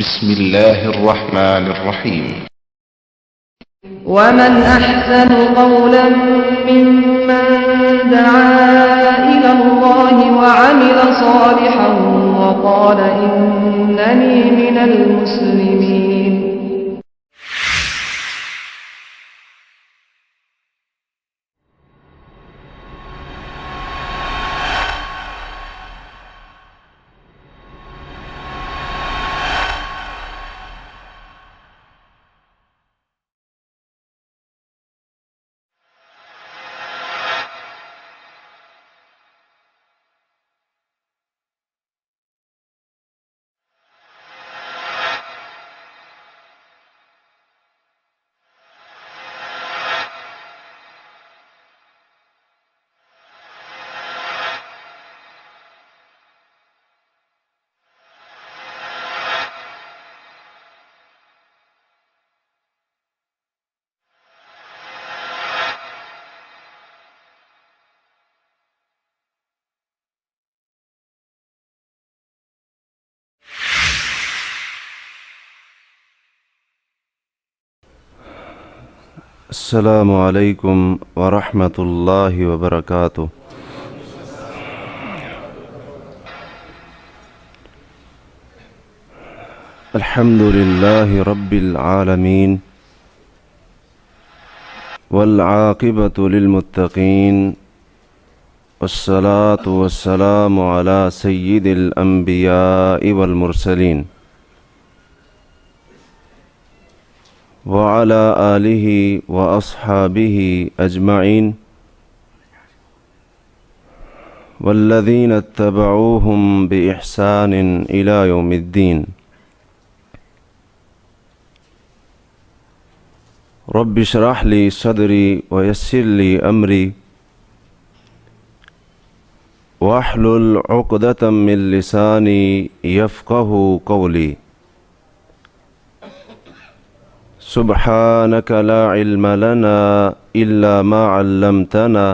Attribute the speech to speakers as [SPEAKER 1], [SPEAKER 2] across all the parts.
[SPEAKER 1] بسم الله الرحمن الرحيم.
[SPEAKER 2] ومن أحسن قولا ممن دعا إلى الله وعمل صالحا وقال إنني من المسلمين.
[SPEAKER 3] السلام علیکم ورحمۃ اللہ وبرکاتہ۔ الحمد للہ رب العالمین والعاقبۃ للمتقین والصلاة والسلام علی سید الانبیاء والمرسلین وعلى آلہ واصحابہ اجمعین والذین اتبعوہم بإحسان إلی یوم الدین۔ رب اشرح لی صدری ویسر لی امری واحلل عقدۃ من لسانی یفقہوا قولی۔ سبحانك لا علم لنا إلا ما علمتنا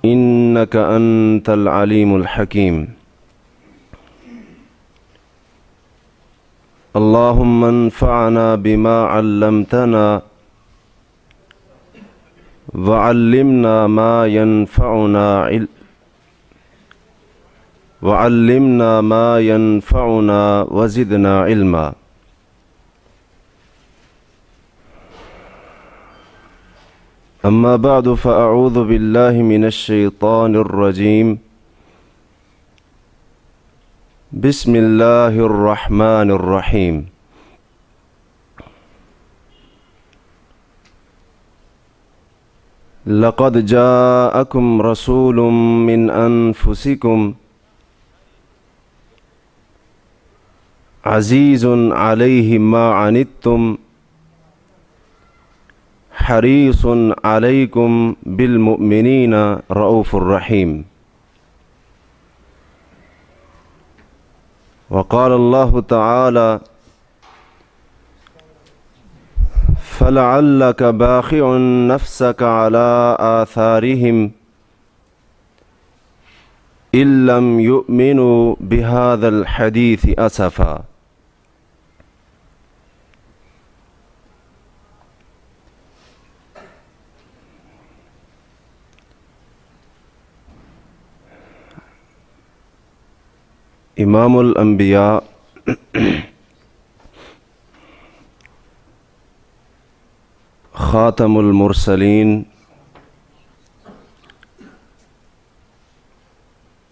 [SPEAKER 3] إنك أنت العليم الحكيم۔ اللهم انفعنا بما علمتنا وعلمنا ما ينفعنا وزدنا علما۔ اما بعد فاعوذ باللہ من الشیطان الرجیم۔ بسم اللہ الرحمن الرحیم۔ لقد جاءکم رسول من انفسکم عزیز علیہ ما عنتم حریص علیکم بالمؤمنین رؤوف الرحیم۔ وقال اللہ تعالی فلعلک باخع نفسک علی آثارہم ان لم یؤمنوا بہذا الحدیث اسفا۔ امام الانبیاء خاتم المرسلین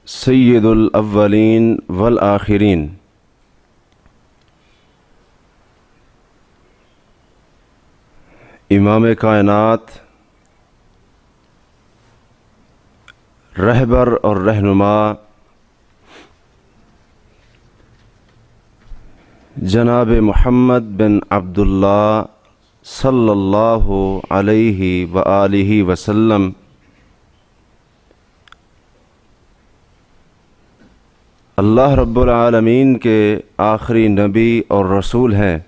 [SPEAKER 3] سید الاولین والآخرین امام کائنات، رہبر اور رہنما جناب محمد بن عبداللہ صلی اللہ علیہ وآلہ وسلم اللہ رب العالمین کے آخری نبی اور رسول ہیں۔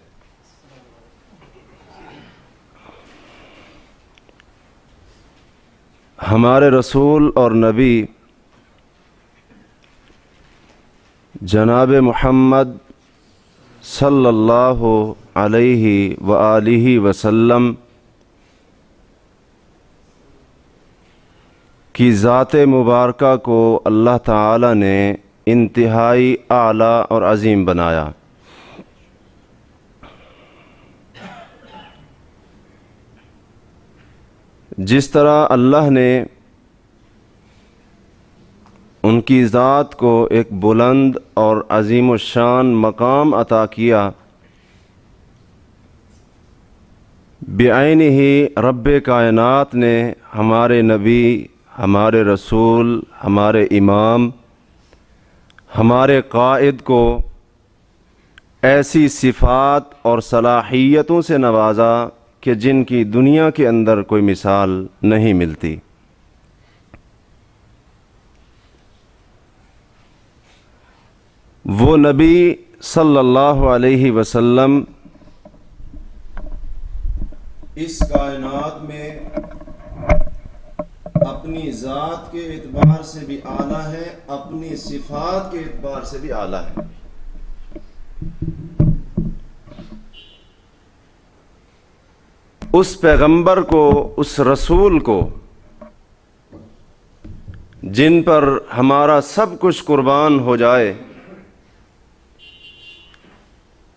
[SPEAKER 3] ہمارے رسول اور نبی جناب محمد صلی اللہ علیہ وآلہ وسلم کی ذات مبارکہ کو اللہ تعالی نے انتہائی اعلیٰ اور عظیم بنایا۔ جس طرح اللہ نے ان کی ذات کو ایک بلند اور عظیم الشان مقام عطا کیا، بعینہ رب کائنات نے ہمارے نبی، ہمارے رسول، ہمارے امام، ہمارے قائد کو ایسی صفات اور صلاحیتوں سے نوازا کہ جن کی دنیا کے اندر کوئی مثال نہیں ملتی۔ وہ نبی صلی اللہ علیہ وسلم اس کائنات میں اپنی ذات کے اعتبار سے بھی اعلیٰ ہے، اپنی صفات کے اعتبار سے بھی اعلیٰ ہے۔ اس پیغمبر کو، اس رسول کو جن پر ہمارا سب کچھ قربان ہو جائے،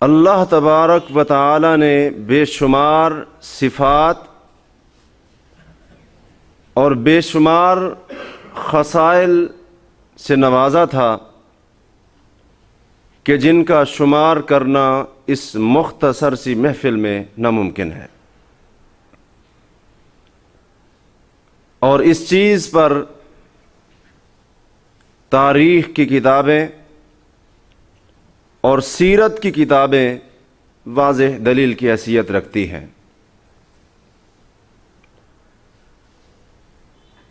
[SPEAKER 3] اللہ تبارک و تعالی نے بے شمار صفات اور بے شمار خصائل سے نوازا تھا کہ جن کا شمار کرنا اس مختصر سی محفل میں ناممکن ہے۔ اور اس چیز پر تاریخ کی کتابیں اور سیرت کی کتابیں واضح دلیل کی حیثیت رکھتی ہیں۔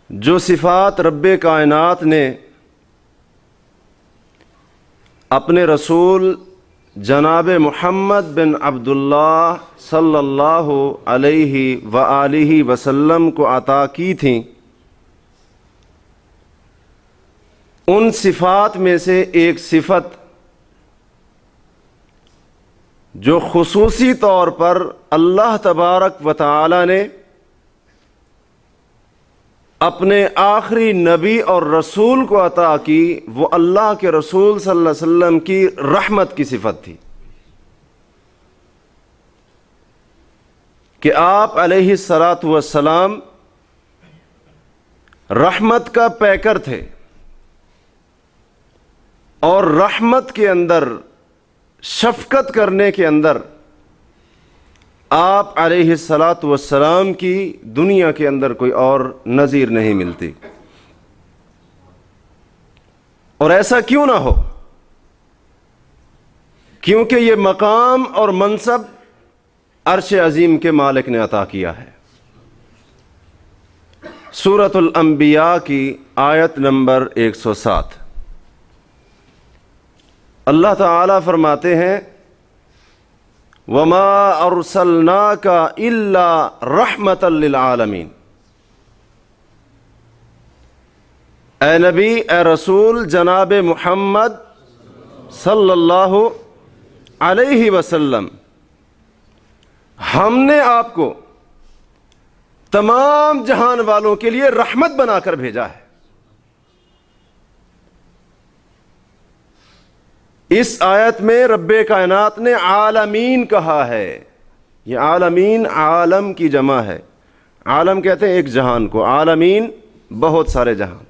[SPEAKER 3] جو صفات رب کائنات نے اپنے رسول جناب محمد بن عبداللہ صلی اللہ علیہ وآلہ وسلم کو عطا کی تھیں، ان صفات میں سے ایک صفت جو خصوصی طور پر اللہ تبارک و تعالی نے اپنے آخری نبی اور رسول کو عطا کی، وہ اللہ کے رسول صلی اللہ علیہ وسلم کی رحمت کی صفت تھی کہ آپ علیہ الصلاۃ والسلام رحمت کا پیکر تھے، اور رحمت کے اندر، شفقت کرنے کے اندر آپ علیہ الصلاۃ والسلام کی دنیا کے اندر کوئی اور نظیر نہیں ملتی۔ اور ایسا کیوں نہ ہو، کیونکہ یہ مقام اور منصب عرش عظیم کے مالک نے عطا کیا ہے۔ سورۃ الانبیاء کی آیت نمبر 107 اللہ تعالی فرماتے ہیں، وَمَا أَرْسَلْنَاكَ إِلَّا رَحْمَةً لِلْعَالَمِينَ، اے نبی، اے رسول جناب محمد صلی اللہ علیہ وسلم، ہم نے آپ کو تمام جہان والوں کے لیے رحمت بنا کر بھیجا ہے۔ اس آیت میں رب کائنات نے عالمین کہا ہے۔ یہ عالمین عالم کی جمع ہے، عالم کہتے ہیں ایک جہان کو، عالمین بہت سارے جہان۔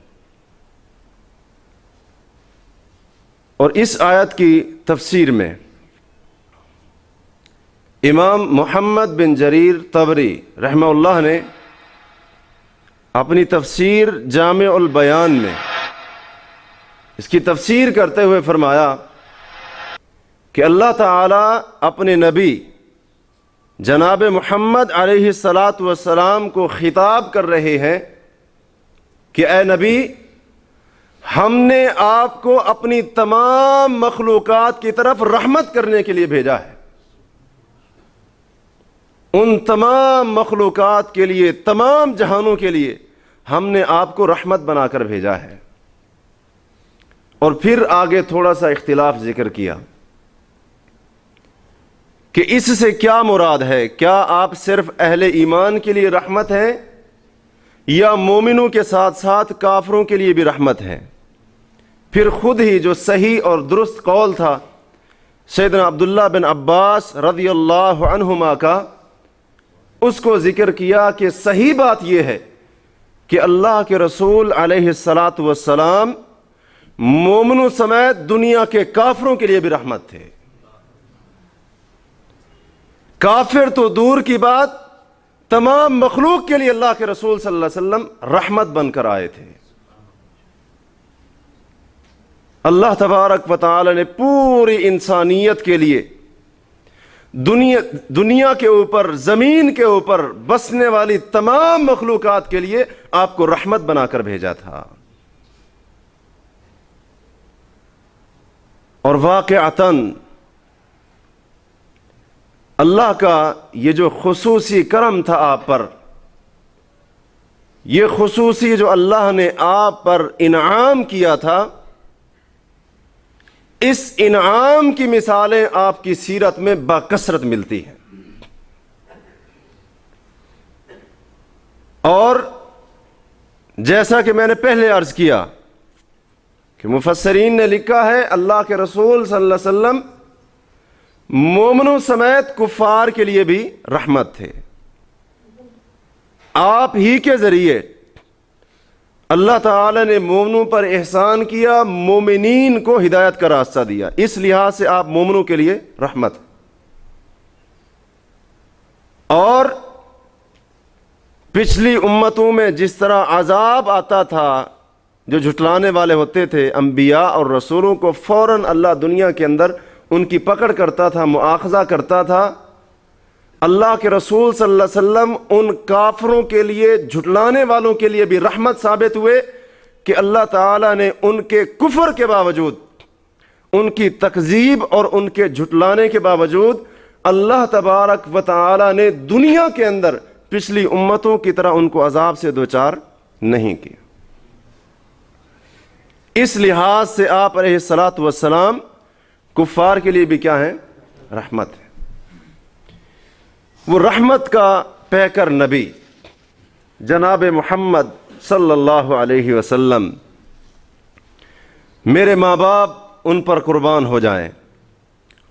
[SPEAKER 3] اور اس آیت کی تفسیر میں امام محمد بن جریر طبری رحمہ اللہ نے اپنی تفسیر جامع البیان میں اس کی تفسیر کرتے ہوئے فرمایا کہ اللہ تعالی اپنے نبی جناب محمد علیہ الصلاۃ والسلام کو خطاب کر رہے ہیں کہ اے نبی، ہم نے آپ کو اپنی تمام مخلوقات کی طرف رحمت کرنے کے لیے بھیجا ہے۔ ان تمام مخلوقات کے لیے، تمام جہانوں کے لیے ہم نے آپ کو رحمت بنا کر بھیجا ہے۔ اور پھر آگے تھوڑا سا اختلاف ذکر کیا کہ اس سے کیا مراد ہے، کیا آپ صرف اہل ایمان کے لیے رحمت ہیں یا مومنوں کے ساتھ ساتھ کافروں کے لیے بھی رحمت ہے؟ پھر خود ہی جو صحیح اور درست قول تھا سیدنا عبداللہ بن عباس رضی اللہ عنہما کا، اس کو ذکر کیا کہ صحیح بات یہ ہے کہ اللہ کے رسول علیہ الصلاۃ والسلام مومنوں سمیت دنیا کے کافروں کے لیے بھی رحمت تھے۔ کافر تو دور کی بات، تمام مخلوق کے لیے اللہ کے رسول صلی اللہ علیہ وسلم رحمت بن کر آئے تھے۔ اللہ تبارک و تعالی نے پوری انسانیت کے لیے دنیا کے اوپر، زمین کے اوپر بسنے والی تمام مخلوقات کے لیے آپ کو رحمت بنا کر بھیجا تھا۔ اور واقعتاً اللہ کا یہ جو خصوصی کرم تھا آپ پر، یہ خصوصی جو اللہ نے آپ پر انعام کیا تھا، اس انعام کی مثالیں آپ کی سیرت میں بکثرت ملتی ہیں۔ اور جیسا کہ میں نے پہلے عرض کیا کہ مفسرین نے لکھا ہے اللہ کے رسول صلی اللہ علیہ وسلم مومنوں سمیت کفار کے لیے بھی رحمت تھے۔ آپ ہی کے ذریعے اللہ تعالی نے مومنوں پر احسان کیا، مومنین کو ہدایت کا راستہ دیا، اس لحاظ سے آپ مومنوں کے لیے رحمت۔ اور پچھلی امتوں میں جس طرح عذاب آتا تھا، جو جھٹلانے والے ہوتے تھے انبیاء اور رسولوں کو، فوراً اللہ دنیا کے اندر ان کی پکڑ کرتا تھا، مؤاخذہ کرتا تھا۔ اللہ کے رسول صلی اللہ علیہ وسلم ان کافروں کے لیے، جھٹلانے والوں کے لیے بھی رحمت ثابت ہوئے کہ اللہ تعالیٰ نے ان کے کفر کے باوجود، ان کی تکذیب اور ان کے جھٹلانے کے باوجود، اللہ تبارک و تعالیٰ نے دنیا کے اندر پچھلی امتوں کی طرح ان کو عذاب سے دوچار نہیں کیا۔ اس لحاظ سے آپ علیہ الصلاۃ والسلام کفار کے لیے بھی کیا ہیں؟ رحمت ہے۔ وہ رحمت کا پیکر نبی جناب محمد صلی اللہ علیہ وسلم، میرے ماں باپ ان پر قربان ہو جائیں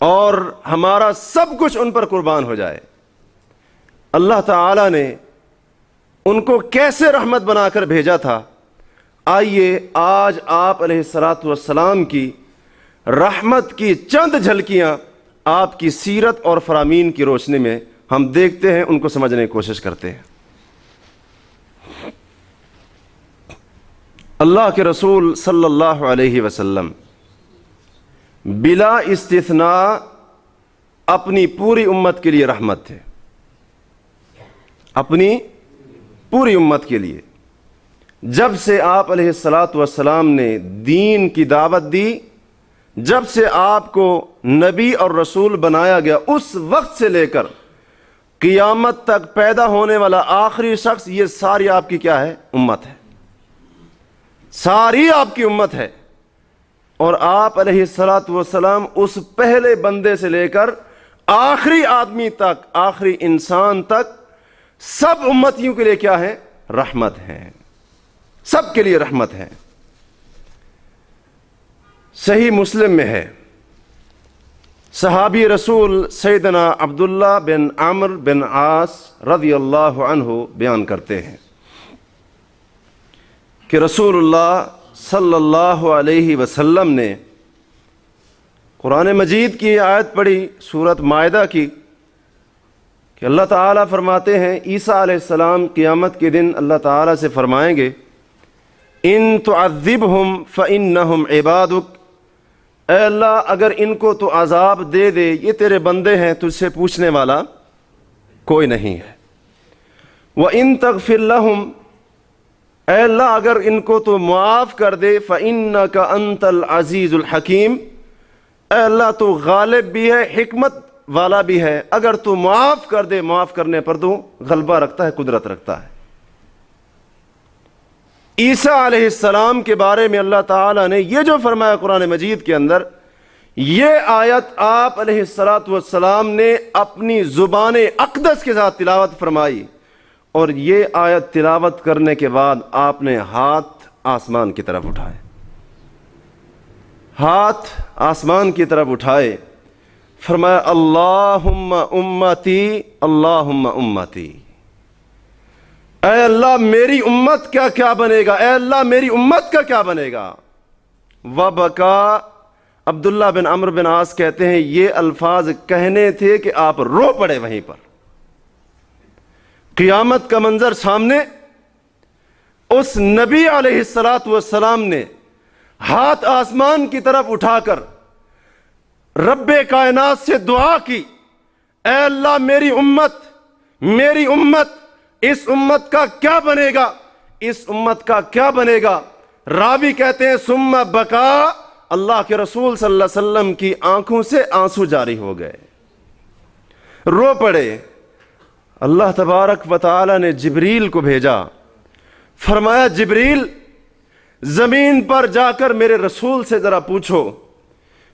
[SPEAKER 3] اور ہمارا سب کچھ ان پر قربان ہو جائے۔ اللہ تعالی نے ان کو کیسے رحمت بنا کر بھیجا تھا، آئیے آج آپ علیہ الصلاۃ والسلام کی رحمت کی چند جھلکیاں آپ کی سیرت اور فرامین کی روشنی میں ہم دیکھتے ہیں، ان کو سمجھنے کی کوشش کرتے ہیں۔ اللہ کے رسول صلی اللہ علیہ وسلم بلا استثناء اپنی پوری امت کے لیے رحمت تھے، اپنی پوری امت کے لیے۔ جب سے آپ علیہ الصلاۃ والسلام نے دین کی دعوت دی، جب سے آپ کو نبی اور رسول بنایا گیا، اس وقت سے لے کر قیامت تک پیدا ہونے والا آخری شخص، یہ ساری آپ کی کیا ہے؟ امت ہے، ساری آپ کی امت ہے۔ اور آپ علیہ الصلاۃ والسلام اس پہلے بندے سے لے کر آخری آدمی تک، آخری انسان تک، سب امتیوں کے لیے کیا ہے؟ رحمت ہے، سب کے لیے رحمت ہے۔ صحیح مسلم میں ہے، صحابی رسول سیدنا عبداللہ بن عمرو بن عاص رضی اللہ عنہ بیان کرتے ہیں کہ رسول اللہ صلی اللہ علیہ وسلم نے قرآن مجید کی آیت پڑھی، سورۃ مائدہ کی، کہ اللہ تعالیٰ فرماتے ہیں عیسیٰ علیہ السلام قیامت کے دن اللہ تعالیٰ سے فرمائیں گے ان تعذبہم فإنہم عبادک، اے اللہ اگر ان کو تو عذاب دے دے، یہ تیرے بندے ہیں، تجھ سے پوچھنے والا کوئی نہیں ہے۔ وَإِن تَغْفِرْ لَهُمْ، اے اللہ اگر ان کو تو معاف کر دے، فَإِنَّكَ أَنْتَ الْعَزِيزُ الْحَكِيمُ، اے اللہ تو غالب بھی ہے، حکمت والا بھی ہے، اگر تو معاف کر دے، معاف کرنے پر تو غلبہ رکھتا ہے، قدرت رکھتا ہے۔ عیسیٰ علیہ السلام کے بارے میں اللہ تعالیٰ نے یہ جو فرمایا قرآن مجید کے اندر، یہ آیت آپ علیہ السلام نے اپنی زبان اقدس کے ساتھ تلاوت فرمائی، اور یہ آیت تلاوت کرنے کے بعد آپ نے ہاتھ آسمان کی طرف اٹھائے، ہاتھ آسمان کی طرف اٹھائے، فرمایا اللہم امتی اللہم امتی، اے اللہ میری امت کا کیا بنے گا، اے اللہ میری امت کا کیا بنے گا۔ وبکا، عبداللہ بن عمرو بن عاص کہتے ہیں یہ الفاظ کہنے تھے کہ آپ رو پڑے وہیں پر۔ قیامت کا منظر سامنے، اس نبی علیہ السلام نے ہاتھ آسمان کی طرف اٹھا کر رب کائنات سے دعا کی، اے اللہ میری امت، اس امت کا کیا بنے گا، اس امت کا کیا بنے گا۔ راوی کہتے ہیں ثم بکا، اللہ کے رسول صلی اللہ علیہ وسلم کی آنکھوں سے آنسو جاری ہو گئے، رو پڑے۔ اللہ تبارک و تعالی نے جبریل کو بھیجا، فرمایا جبریل زمین پر جا کر میرے رسول سے ذرا پوچھو،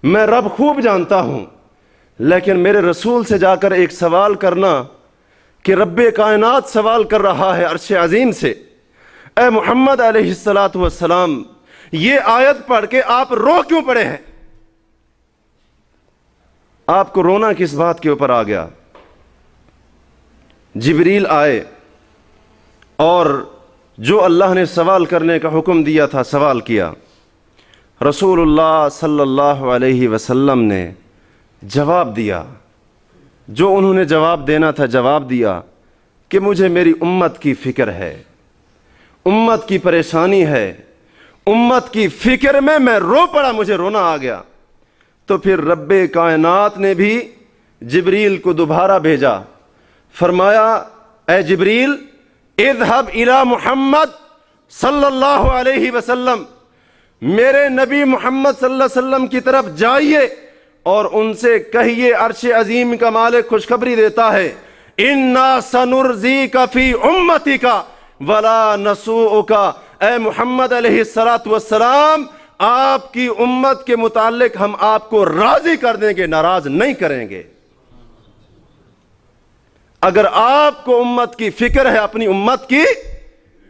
[SPEAKER 3] میں رب خوب جانتا ہوں، لیکن میرے رسول سے جا کر ایک سوال کرنا کہ رب کائنات سوال کر رہا ہے عرش عظیم سے، اے محمد علیہ السلام یہ آیت پڑھ کے آپ رو کیوں پڑے ہیں، آپ کو رونا کس بات کے اوپر آ گیا۔ جبریل آئے اور جو اللہ نے سوال کرنے کا حکم دیا تھا سوال کیا، رسول اللہ صلی اللہ علیہ وسلم نے جواب دیا، جو انہوں نے جواب دینا تھا جواب دیا کہ مجھے میری امت کی فکر ہے، امت کی پریشانی ہے، امت کی فکر میں رو پڑا، مجھے رونا آ گیا۔ تو پھر رب کائنات نے بھی جبریل کو دوبارہ بھیجا، فرمایا اے جبریل اذهب الى محمد صلی اللہ علیہ وسلم، میرے نبی محمد صلی اللہ علیہ وسلم کی طرف جائیے اور ان سے کہیے عرش عظیم کا مالک خوشخبری دیتا ہے، انا سنرضیک فی امتک ولا نسوءک، اے محمد علیہ السلام آپ کی امت کے متعلق ہم آپ کو راضی کر دیں گے، ناراض نہیں کریں گے۔ اگر آپ کو امت کی فکر ہے اپنی امت کی،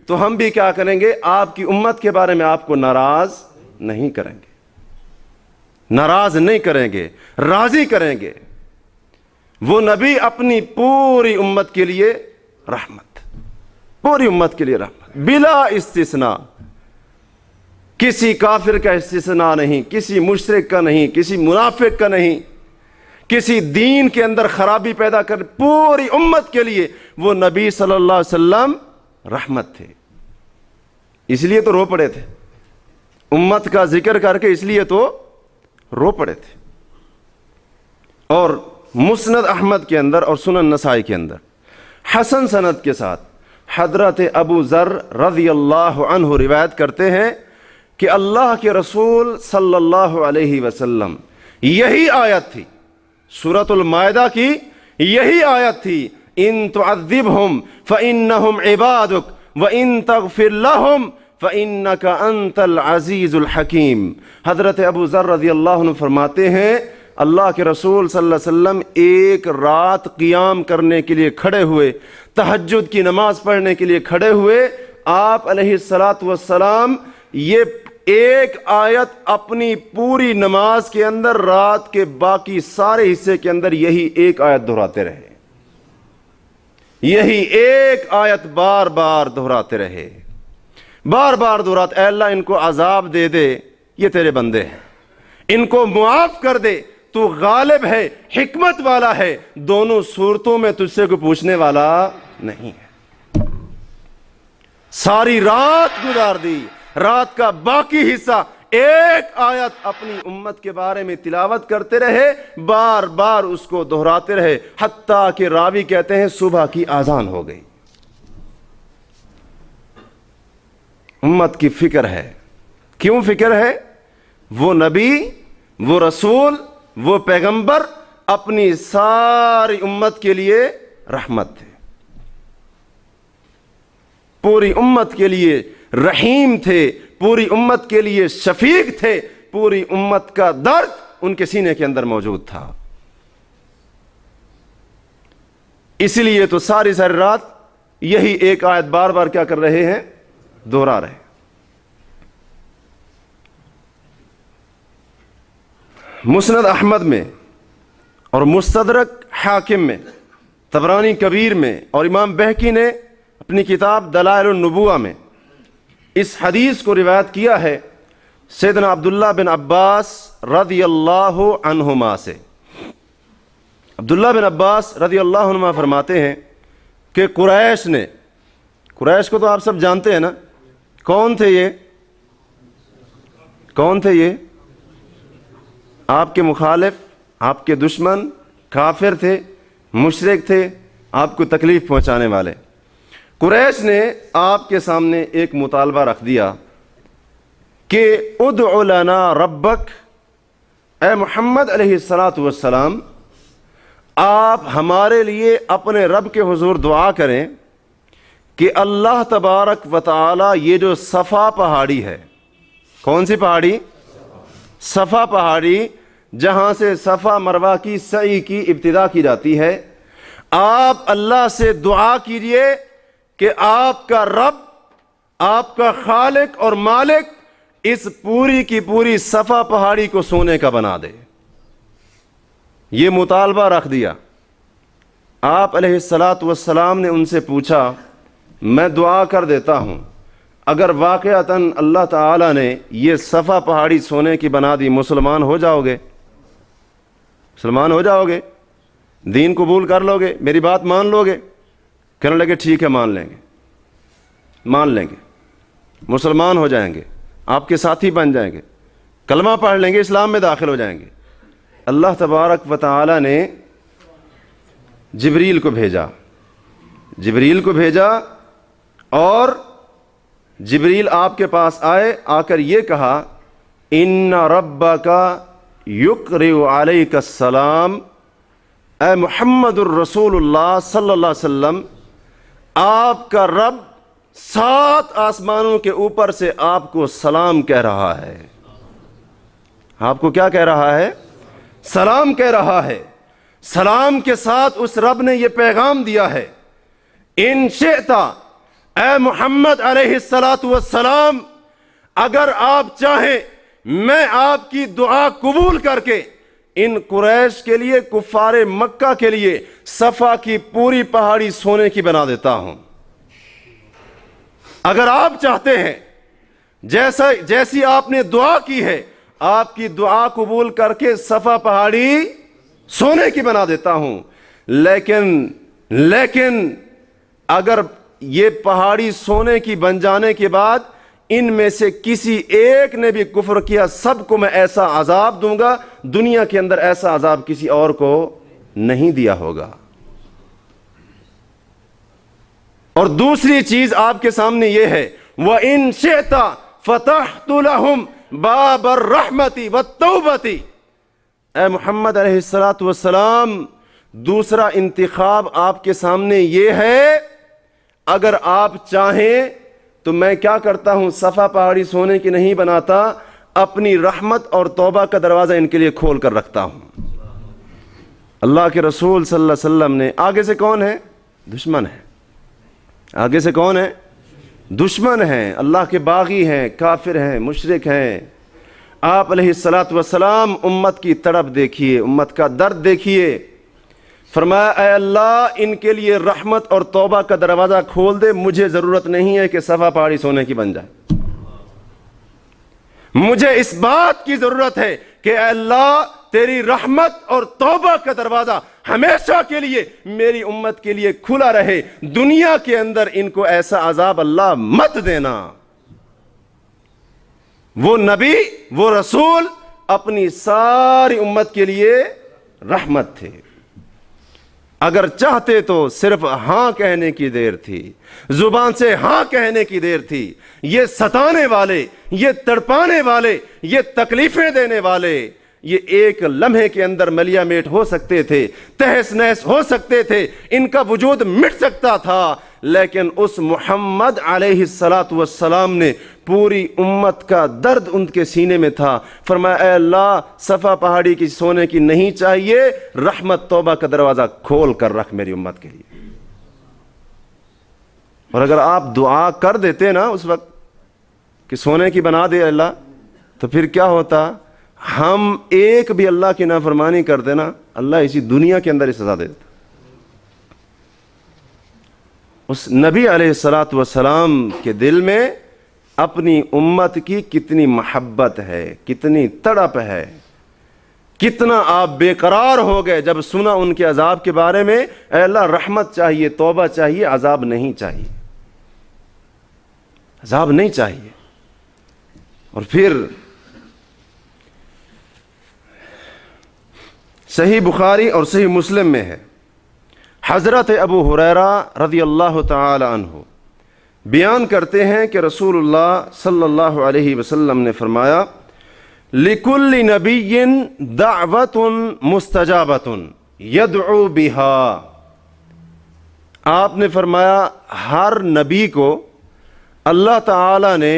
[SPEAKER 3] تو ہم بھی کیا کریں گے، آپ کی امت کے بارے میں آپ کو ناراض نہیں کریں گے، ناراض نہیں کریں گے، راضی کریں گے۔ وہ نبی اپنی پوری امت کے لیے رحمت، پوری امت کے لیے رحمت بلا استثناء، کسی کافر کا استثناء نہیں، کسی مشرک کا نہیں، کسی منافق کا نہیں، کسی دین کے اندر خرابی پیدا کر، پوری امت کے لیے وہ نبی صلی اللہ علیہ وسلم رحمت تھے۔ اس لیے تو رو پڑے تھے، امت کا ذکر کر کے اس لیے تو رو پڑے تھے۔ اور مسند احمد کے اندر اور سنن نسائی کے اندر حسن سند کے ساتھ حضرت ابو ذر رضی اللہ عنہ روایت کرتے ہیں کہ اللہ کے رسول صلی اللہ علیہ وسلم، یہی آیت تھی سورۃ المائدہ کی، یہی آیت تھی ان تعذبہم فانہم عبادک وان تغفر لہم فانک انت العزیز الحکیم۔ حضرت ابو ذر رضی اللہ عنہ فرماتے ہیں اللہ کے رسول صلی اللہ علیہ وسلم ایک رات قیام کرنے کے لیے کھڑے ہوئے، تہجد کی نماز پڑھنے کے لیے کھڑے ہوئے، آپ علیہ السلام یہ ایک آیت اپنی پوری نماز کے اندر رات کے باقی سارے حصے کے اندر یہی ایک آیت دہراتے رہے، یہی ایک آیت بار بار دہراتے رہے، بار بار دہراتے، اے اللہ ان کو عذاب دے دے، یہ تیرے بندے ہیں، ان کو معاف کر دے، تو غالب ہے، حکمت والا ہے، دونوں صورتوں میں تجھ سے کوئی پوچھنے والا نہیں ہے۔ ساری رات گزار دی، رات کا باقی حصہ ایک آیت اپنی امت کے بارے میں تلاوت کرتے رہے، بار بار اس کو دہراتے رہے، حتیٰ کہ راوی کہتے ہیں صبح کی اذان ہو گئی۔ امت کی فکر ہے، کیوں فکر ہے؟ وہ نبی، وہ رسول، وہ پیغمبر اپنی ساری امت کے لیے رحمت تھے، پوری امت کے لیے رحیم تھے، پوری امت کے لیے شفیق تھے، پوری امت کا درد ان کے سینے کے اندر موجود تھا۔ اسی لیے تو ساری رات یہی ایک آیت بار بار کیا کر رہے ہیں؟ دوہرا رہے۔ مسند احمد میں اور مستدرک حاکم میں، طبرانی کبیر میں اور امام بہقی نے اپنی کتاب دلائل النبوہ میں اس حدیث کو روایت کیا ہے سیدنا عبداللہ بن عباس رضی اللہ عنہما سے۔ عبداللہ بن عباس رضی اللہ عنہما فرماتے ہیں کہ قریش نے، قریش کو تو آپ سب جانتے ہیں نا، کون تھے یہ؟ کون تھے یہ؟ آپ کے مخالف، آپ کے دشمن، کافر تھے، مشرک تھے، آپ کو تکلیف پہنچانے والے۔ قریش نے آپ کے سامنے ایک مطالبہ رکھ دیا کہ ادع لنا ربک، اے محمد علیہ السلام آپ ہمارے لیے اپنے رب کے حضور دعا کریں کہ اللہ تبارک و تعالی یہ جو صفا پہاڑی ہے، کون سی پہاڑی؟ صفا پہاڑی، جہاں سے صفا مروہ کی سعی کی ابتدا کی جاتی ہے، آپ اللہ سے دعا کیجئے کہ آپ کا رب، آپ کا خالق اور مالک اس پوری کی پوری صفا پہاڑی کو سونے کا بنا دے۔ یہ مطالبہ رکھ دیا۔ آپ علیہ السلام نے ان سے پوچھا، میں دعا کر دیتا ہوں، اگر واقعتاً اللہ تعالی نے یہ صفا پہاڑی سونے کی بنا دی، مسلمان ہو جاؤ گے؟ مسلمان ہو جاؤ گے؟ دین قبول کر لو گے؟ میری بات مان لو گے؟ کہنے لگے ٹھیک ہے، مان لیں گے، مان لیں گے، مسلمان ہو جائیں گے، آپ کے ساتھی بن جائیں گے، کلمہ پڑھ لیں گے، اسلام میں داخل ہو جائیں گے۔ اللہ تبارک و تعالی نے جبریل کو بھیجا، جبریل کو بھیجا، اور جبریل آپ کے پاس آئے، آ کر یہ کہا، ان ربک یقرئ علیک السلام، اے محمد الرسول اللہ صلی اللہ علیہ وسلم، آپ کا رب 7 آسمانوں کے اوپر سے آپ کو سلام کہہ رہا ہے۔ آپ کو کیا کہہ رہا ہے؟ سلام کہہ رہا ہے۔ سلام کے ساتھ اس رب نے یہ پیغام دیا ہے، ان شئت، اے محمد علیہ السلام، اگر آپ چاہیں میں آپ کی دعا قبول کر کے ان قریش کے لیے، کفار مکہ کے لیے صفا کی پوری پہاڑی سونے کی بنا دیتا ہوں۔ اگر آپ چاہتے ہیں جیسی آپ نے دعا کی ہے، آپ کی دعا قبول کر کے صفا پہاڑی سونے کی بنا دیتا ہوں، لیکن اگر یہ پہاڑی سونے کی بن جانے کے بعد ان میں سے کسی ایک نے بھی کفر کیا، سب کو میں ایسا عذاب دوں گا، دنیا کے اندر ایسا عذاب کسی اور کو نہیں دیا ہوگا۔ اور دوسری چیز آپ کے سامنے یہ ہے، وَإِن شِئْتَ فَتَحْتُ لَهُمْ بَابَ الرَّحْمَةِ وَالتَّوْبَةِ، اے محمد علیہ السلام دوسرا انتخاب آپ کے سامنے یہ ہے، اگر آپ چاہیں تو میں کیا کرتا ہوں، صفا پہاڑی سونے کی نہیں بناتا، اپنی رحمت اور توبہ کا دروازہ ان کے لیے کھول کر رکھتا ہوں۔ اللہ کے رسول صلی اللہ علیہ وسلم نے، آگے سے کون ہے؟ دشمن ہے۔ آگے سے کون ہے؟ دشمن ہیں، اللہ کے باغی ہیں، کافر ہیں، مشرک ہیں۔ آپ علیہ السلام امت کی تڑپ دیکھیے، امت کا درد دیکھیے، فرمایا اے اللہ ان کے لیے رحمت اور توبہ کا دروازہ کھول دے، مجھے ضرورت نہیں ہے کہ صفا پہاڑی سونے کی بن جائے، مجھے اس بات کی ضرورت ہے کہ اے اللہ تیری رحمت اور توبہ کا دروازہ ہمیشہ کے لیے میری امت کے لیے کھلا رہے، دنیا کے اندر ان کو ایسا عذاب اللہ مت دینا۔ وہ نبی، وہ رسول اپنی ساری امت کے لیے رحمت تھے، اگر چاہتے تو صرف ہاں کہنے کی دیر تھی، زبان سے ہاں کہنے کی دیر تھی۔ یہ ستانے والے، یہ تڑپانے والے، یہ تکلیفیں دینے والے یہ ایک لمحے کے اندر ملیا میٹ ہو سکتے تھے، تہس نہس ہو سکتے تھے، ان کا وجود مٹ سکتا تھا، لیکن اس محمد علیہ الصلاۃ والسلام نے پوری امت کا درد ان کے سینے میں تھا۔ فرمایا اے اللہ صفا پہاڑی کی سونے کی نہیں چاہیے، رحمت توبہ کا دروازہ کھول کر رکھ میری امت کے لیے۔ اور اگر آپ دعا کر دیتے نا اس وقت کہ سونے کی بنا دے اللہ، تو پھر کیا ہوتا؟ ہم ایک بھی اللہ کی نافرمانی کر دینا، اللہ اسی دنیا کے اندر سزا دے دیتا۔ اس نبی علیہ الصلاۃ والسلام کے دل میں اپنی امت کی کتنی محبت ہے، کتنی تڑپ ہے، کتنا آپ بے قرار ہو گئے جب سنا ان کے عذاب کے بارے میں۔ اے اللہ رحمت چاہیے، توبہ چاہیے، عذاب نہیں چاہیے، عذاب نہیں چاہیے۔ اور پھر صحیح بخاری اور صحیح مسلم میں ہے، حضرت ابو ہریرہ رضی اللہ تعالی عنہ بیان کرتے ہیں کہ رسول اللہ صلی اللہ علیہ وسلم نے فرمایا لِكُلِّ نَبِيٍّ دَعْوَةٌ مُسْتَجَابَةٌ يَدْعُو بِهَا۔ آپ نے فرمایا ہر نبی کو اللہ تعالی نے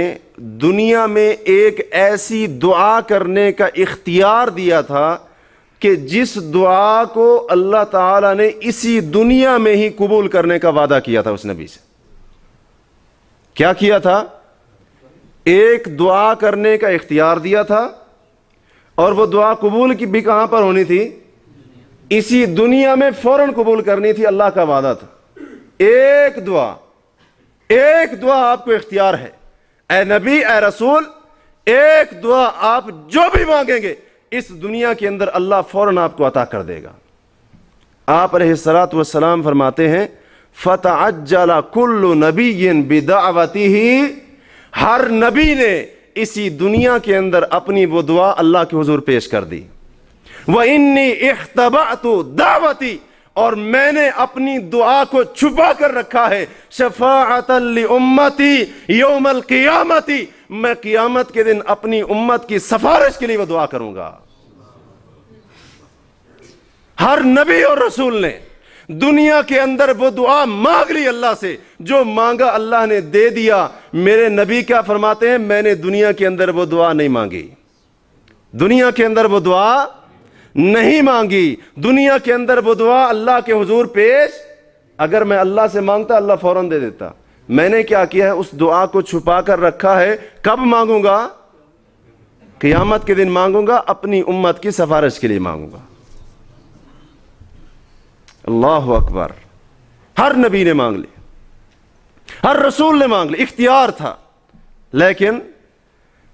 [SPEAKER 3] دنیا میں ایک ایسی دعا کرنے کا اختیار دیا تھا کہ جس دعا کو اللہ تعالی نے اسی دنیا میں ہی قبول کرنے کا وعدہ کیا تھا اس نبی سے۔ کیا کیا تھا؟ ایک دعا کرنے کا اختیار دیا تھا، اور وہ دعا قبول کی بھی کہاں پر ہونی تھی؟ اسی دنیا میں فوراً قبول کرنی تھی، اللہ کا وعدہ تھا۔ ایک دعا آپ کو اختیار ہے، اے نبی اے رسول، ایک دعا آپ جو بھی مانگیں گے اس دنیا کے اندر اللہ فوراً آپ کو عطا کر دے گا۔ آپ علیہ الصلاۃ والسلام فرماتے ہیں فَتَعَجَّلَ كُلُّ نَبِيٍّ بِدَعْوَتِهِ، ہر نبی نے اسی دنیا کے اندر اپنی وہ دعا اللہ کے حضور پیش کر دی۔ وَإِنِّي اخْتَبَأْتُ دعوتی، اور میں نے اپنی دعا کو چھپا کر رکھا ہے، شفاعۃ لامتی یوم القیامت، میں قیامت کے دن اپنی امت کی سفارش کے لیے وہ دعا کروں گا۔ ہر نبی اور رسول نے دنیا کے اندر وہ دعا مانگ لی اللہ سے، جو مانگا اللہ نے دے دیا۔ میرے نبی کیا فرماتے ہیں؟ میں نے دنیا کے اندر وہ دعا نہیں مانگی، دنیا کے اندر وہ دعا نہیں مانگی، دنیا کے اندر وہ دعا اللہ کے حضور پیش، اگر میں اللہ سے مانگتا اللہ فوراً دے دیتا۔ میں نے کیا کیا ہے؟ اس دعا کو چھپا کر رکھا ہے۔ کب مانگوں گا؟ قیامت کے دن مانگوں گا، اپنی امت کی سفارش کے لیے مانگوں گا۔ اللہ اکبر۔ ہر نبی نے مانگ لی، ہر رسول نے مانگ لی، اختیار تھا، لیکن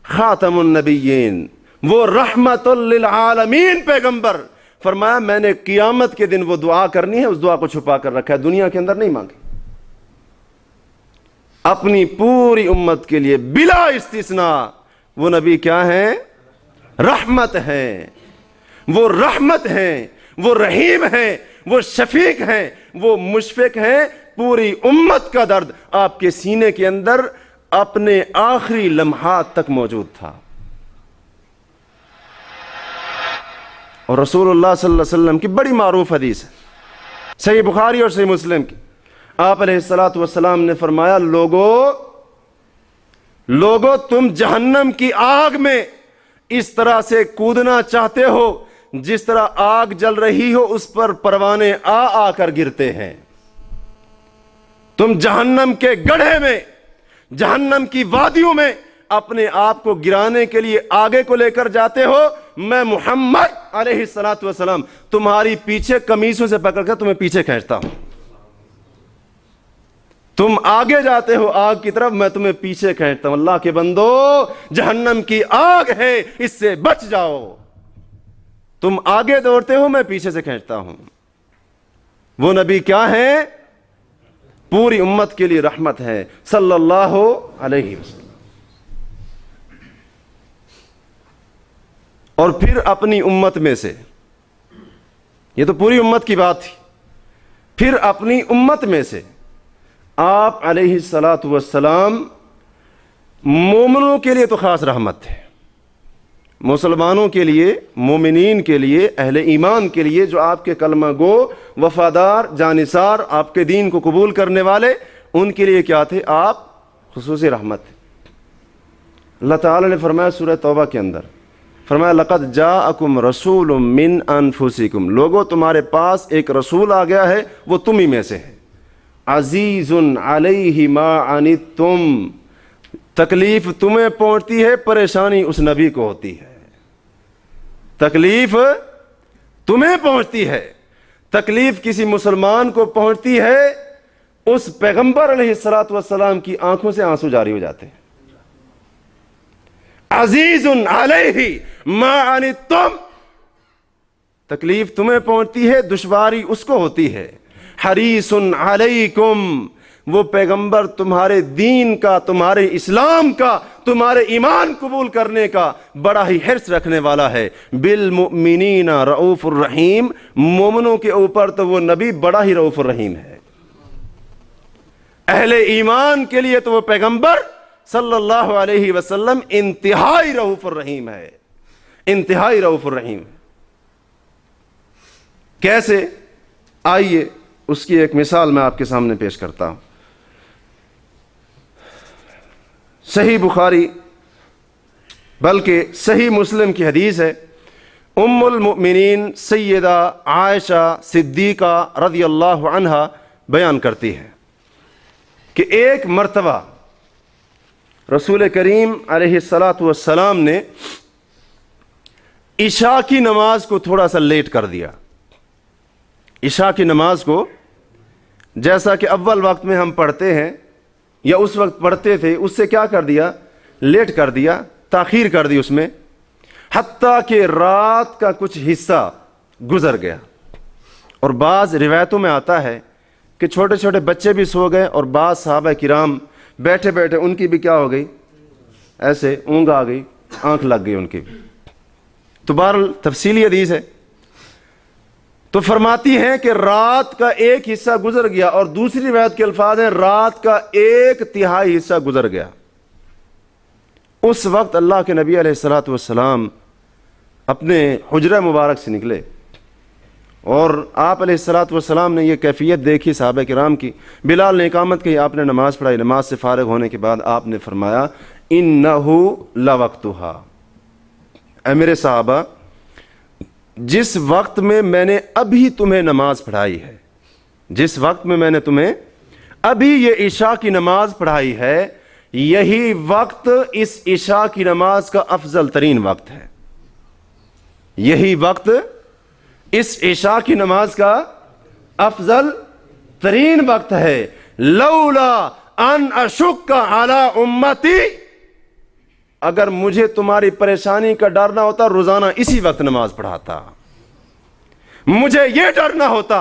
[SPEAKER 3] خاتم النبیین، وہ رحمت للعالمین پیغمبر، فرمایا میں نے قیامت کے دن وہ دعا کرنی ہے، اس دعا کو چھپا کر رکھا ہے، دنیا کے اندر نہیں مانگی۔ اپنی پوری امت کے لیے بلا استثناء وہ نبی کیا ہیں؟ رحمت ہیں، وہ رحمت ہیں، وہ رحیم ہیں، وہ شفیق ہیں، وہ مشفق ہیں۔ پوری امت کا درد آپ کے سینے کے اندر اپنے آخری لمحات تک موجود تھا۔ اور رسول اللہ صلی اللہ علیہ وسلم کی بڑی معروف حدیث ہے، صحیح بخاری اور صحیح مسلم کی۔ آپ علیہ الصلاۃ والسلام نے فرمایا لوگو تم جہنم کی آگ میں اس طرح سے کودنا چاہتے ہو جس طرح آگ جل رہی ہو اس پر پروانے آ کر گرتے ہیں۔ تم جہنم کے گڑھے میں، جہنم کی وادیوں میں اپنے آپ کو گرانے کے لیے آگے کو لے کر جاتے ہو، میں محمد علیہ الصلاۃ والسلام تمہاری پیچھے قمیصوں سے پکڑ کر تمہیں پیچھے کھینچتا ہوں۔ تم آگے جاتے ہو آگ کی طرف، میں تمہیں پیچھے کھینچتا ہوں۔ اللہ کے بندو، جہنم کی آگ ہے، اس سے بچ جاؤ۔ تم آگے دوڑتے ہو، میں پیچھے سے کھینچتا ہوں۔ وہ نبی کیا ہے؟ پوری امت کے لیے رحمت ہے، صلی اللہ علیہ وسلم۔ اور پھر اپنی امت میں سے، یہ تو پوری امت کی بات تھی، پھر اپنی امت میں سے آپ علیہ الصلاۃ والسلام مومنوں کے لیے تو خاص رحمت تھے، مسلمانوں کے لیے، مومنین کے لیے، اہل ایمان کے لیے، جو آپ کے کلمہ گو، وفادار، جانثار، آپ کے دین کو قبول کرنے والے، ان کے لیے کیا تھے؟ آپ خصوصی رحمت تھے۔ اللہ تعالیٰ نے فرمایا سورہ توبہ کے اندر، فرمایا لقد جاءکم رسول من انفسکم، لوگوں تمہارے پاس ایک رسول آ گیا ہے، وہ تم ہی میں سے ہے، عزیز علیہ ما عنتم، تکلیف تمہیں پہنچتی ہے، پریشانی اس نبی کو ہوتی ہے۔ تکلیف تمہیں پہنچتی ہے، تکلیف کسی مسلمان کو پہنچتی ہے، اس پیغمبر علیہ الصلوۃ والسلام کی آنکھوں سے آنسو جاری ہو جاتے ہیں۔ عزیز علیہ ما عنتم، تکلیف تمہیں پہنچتی ہے، دشواری اس کو ہوتی ہے۔ حریص علیکم، وہ پیغمبر تمہارے دین کا، تمہارے اسلام کا، تمہارے ایمان قبول کرنے کا بڑا ہی حرص رکھنے والا ہے۔ بالمؤمنین رؤوف الرحیم، مومنوں کے اوپر تو وہ نبی بڑا ہی رؤوف الرحیم ہے۔ اہل ایمان کے لیے تو وہ پیغمبر صلی اللہ علیہ وسلم انتہائی رؤوف الرحیم ہے، انتہائی رؤوف الرحیم ہے۔ کیسے؟ آئیے اس کی ایک مثال میں آپ کے سامنے پیش کرتا ہوں۔ صحیح بخاری بلکہ صحیح مسلم کی حدیث ہے، ام المؤمنین سیدہ عائشہ صدیقہ رضی اللہ عنہا بیان کرتی ہے کہ ایک مرتبہ رسول کریم علیہ الصلاۃ والسلام نے عشاء کی نماز کو تھوڑا سا لیٹ کر دیا۔ عشاء کی نماز کو جیسا کہ اول وقت میں ہم پڑھتے ہیں یا اس وقت پڑھتے تھے، اس سے کیا کر دیا؟ لیٹ کر دیا، تاخیر کر دی اس میں، حتیٰ کہ رات کا کچھ حصہ گزر گیا۔ اور بعض روایتوں میں آتا ہے کہ چھوٹے چھوٹے بچے بھی سو گئے، اور بعض صحابہ کرام بیٹھے بیٹھے ان کی بھی کیا ہو گئی؟ ایسے اونگ آ گئی، آنکھ لگ گئی ان کی بھی۔ تو بہرحال تفصیلی حدیث ہے۔ تو فرماتی ہیں کہ رات کا ایک حصہ گزر گیا، اور دوسری روایت کے الفاظ ہیں رات کا 1/3 حصہ گزر گیا۔ اس وقت اللہ کے نبی علیہ الصلوۃ والسلام اپنے حجرہ مبارک سے نکلے، اور آپ علیہ الصلوۃ والسلام نے یہ کیفیت دیکھی صحابہ کرام کی۔ بلال نے اقامت کی، آپ نے نماز پڑھائی، نماز سے فارغ ہونے کے بعد آپ نے فرمایا انہ لوقتھا، اے میرے صحابہ، جس وقت میں میں نے ابھی تمہیں نماز پڑھائی ہے، جس وقت میں میں نے تمہیں ابھی یہ عشاء کی نماز پڑھائی ہے، یہی وقت اس عشاء کی نماز کا افضل ترین وقت ہے۔ یہی وقت اس عشاء کی نماز کا افضل ترین وقت ہے۔ لولا ان اشک علی امتی، اگر مجھے تمہاری پریشانی کا ڈر نہ ہوتا روزانہ اسی وقت نماز پڑھاتا۔ مجھے یہ ڈر نہ ہوتا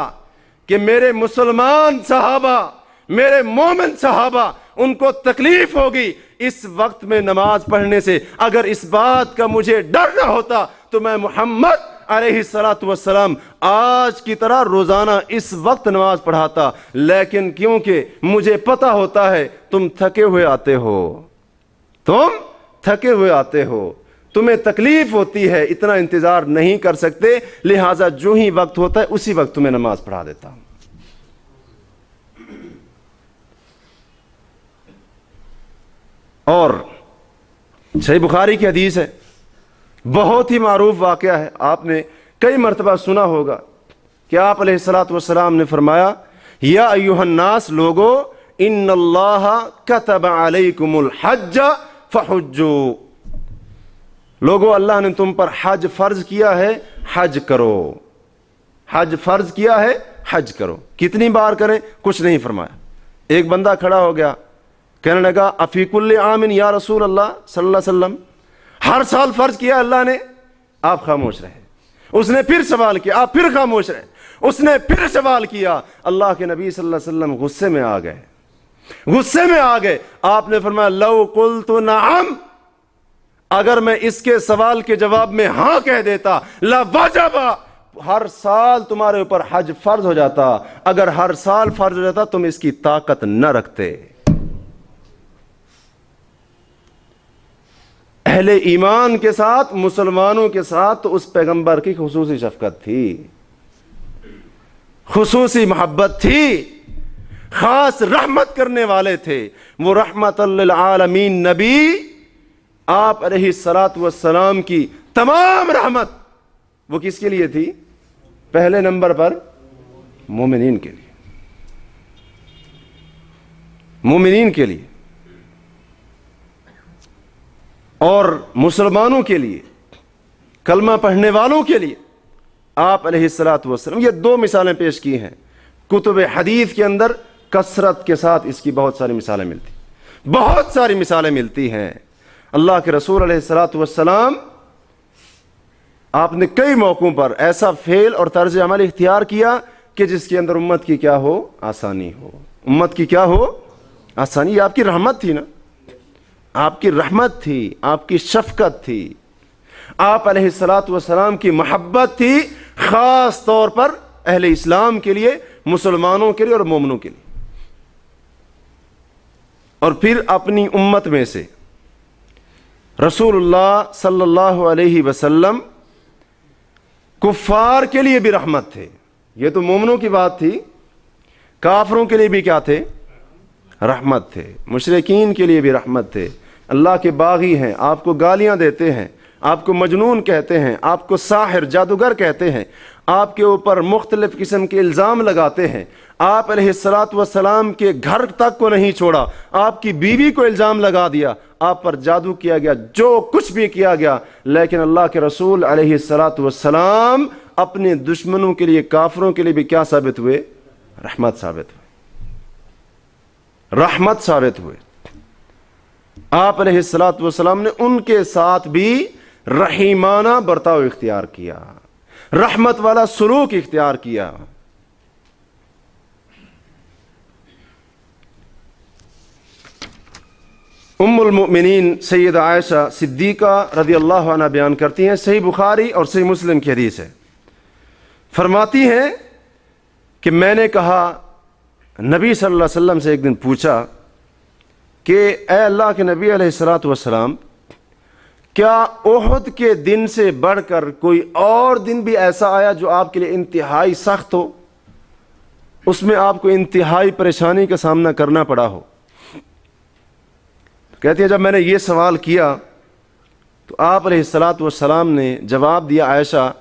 [SPEAKER 3] کہ میرے مسلمان صحابہ، میرے مومن صحابہ، ان کو تکلیف ہوگی اس وقت میں نماز پڑھنے سے، اگر اس بات کا مجھے ڈر نہ ہوتا تو میں محمد علیہ الصلوۃ والسلام آج کی طرح روزانہ اس وقت نماز پڑھاتا۔ لیکن کیونکہ مجھے پتہ ہوتا ہے تم تھکے ہوئے آتے ہو، تم تھکے ہوئے آتے ہو، تمہیں تکلیف ہوتی ہے، اتنا انتظار نہیں کر سکتے، لہٰذا جو ہی وقت ہوتا ہے اسی وقت تمہیں نماز پڑھا دیتا ہوں۔ اور صحیح بخاری کی حدیث ہے، بہت ہی معروف واقعہ ہے، آپ نے کئی مرتبہ سنا ہوگا کہ آپ علیہ الصلوۃ والسلام نے فرمایا یا ایھا الناس، لوگو، ان اللہ کتب علیکم الحج فحجوا، لوگو اللہ نے تم پر حج فرض کیا ہے، حج کرو۔ حج فرض کیا ہے، حج کرو۔ کتنی بار کریں؟ کچھ نہیں فرمایا۔ ایک بندہ کھڑا ہو گیا، کہنے لگا افی کل عام یا رسول اللہ صلی اللہ علیہ وسلم، ہر سال فرض کیا اللہ نے؟ آپ خاموش رہے۔ اس نے پھر سوال کیا، آپ پھر خاموش رہے۔ اس نے پھر سوال کیا، اللہ کے نبی صلی اللہ علیہ وسلم غصے میں آ گئے، غصے میں آ گئے۔ آپ نے فرمایا لو قلت نعم، اگر میں اس کے سوال کے جواب میں ہاں کہہ دیتا، لوجب، ہر سال تمہارے اوپر حج فرض ہو جاتا۔ اگر ہر سال فرض ہو جاتا تم اس کی طاقت نہ رکھتے۔ اہل ایمان کے ساتھ، مسلمانوں کے ساتھ تو اس پیغمبر کی خصوصی شفقت تھی، خصوصی محبت تھی، خاص رحمت کرنے والے تھے۔ وہ رحمت للعالمین نبی، آپ علیہ الصلاۃ والسلام کی تمام رحمت وہ کس کے لیے تھی؟ پہلے نمبر پر مومنین کے لیے، مومنین کے لیے اور مسلمانوں کے لیے، کلمہ پڑھنے والوں کے لیے آپ علیہ الصلاۃ والسلام۔ یہ دو مثالیں پیش کی ہیں کتب حدیث کے اندر، کثرت کے ساتھ اس کی بہت ساری مثالیں ملتی، بہت ساری مثالیں ملتی ہیں۔ اللہ کے رسول علیہ الصلاۃ والسلام آپ نے کئی موقعوں پر ایسا فعل اور طرز عمل اختیار کیا کہ جس کے اندر امت کی کیا ہو؟ آسانی ہو، امت کی کیا ہو؟ آسانی۔ یہ آپ کی رحمت تھی نا، آپ کی رحمت تھی، آپ کی شفقت تھی، آپ علیہ الصلاۃ والسلام کی محبت تھی، خاص طور پر اہل اسلام کے لیے، مسلمانوں کے لیے اور مومنوں کے لیے۔ اور پھر اپنی امت میں سے رسول اللہ صلی اللہ علیہ وسلم کفار کے لیے بھی رحمت تھے۔ یہ تو مومنوں کی بات تھی، کافروں کے لیے بھی کیا تھے؟ رحمت تھے۔ مشرکین کے لیے بھی رحمت تھے۔ اللہ کے باغی ہیں، آپ کو گالیاں دیتے ہیں، آپ کو مجنون کہتے ہیں، آپ کو ساحر جادوگر کہتے ہیں، آپ کے اوپر مختلف قسم کے الزام لگاتے ہیں۔ آپ علیہ الصلاۃ والسلام کے گھر تک کو نہیں چھوڑا، آپ کی بیوی کو الزام لگا دیا، آپ پر جادو کیا گیا، جو کچھ بھی کیا گیا، لیکن اللہ کے رسول علیہ الصلاۃ والسلام اپنے دشمنوں کے لیے، کافروں کے لیے بھی کیا ثابت ہوئے؟ رحمت ثابت ہوئے، رحمت ثابت ہوئے۔ آپ علیہ الصلاۃ والسلام نے ان کے ساتھ بھی رحیمانہ برتاؤ اختیار کیا، رحمت والا سلوک اختیار کیا۔ ام المؤمنین سیدہ عائشہ صدیقہ رضی اللہ عنہ بیان کرتی ہیں، صحیح بخاری اور صحیح مسلم کی حدیث ہے، فرماتی ہیں کہ میں نے کہا، نبی صلی اللہ علیہ وسلم سے ایک دن پوچھا کہ اے اللہ کے نبی علیہ الصلاۃ والسلام، کیا احد کے دن سے بڑھ کر کوئی اور دن بھی ایسا آیا جو آپ کے لیے انتہائی سخت ہو، اس میں آپ کو انتہائی پریشانی کا سامنا کرنا پڑا ہو؟ کہتے ہیں جب میں نے یہ سوال کیا تو آپ علیہ الصلاۃ والسلام نے جواب دیا، عائشہ،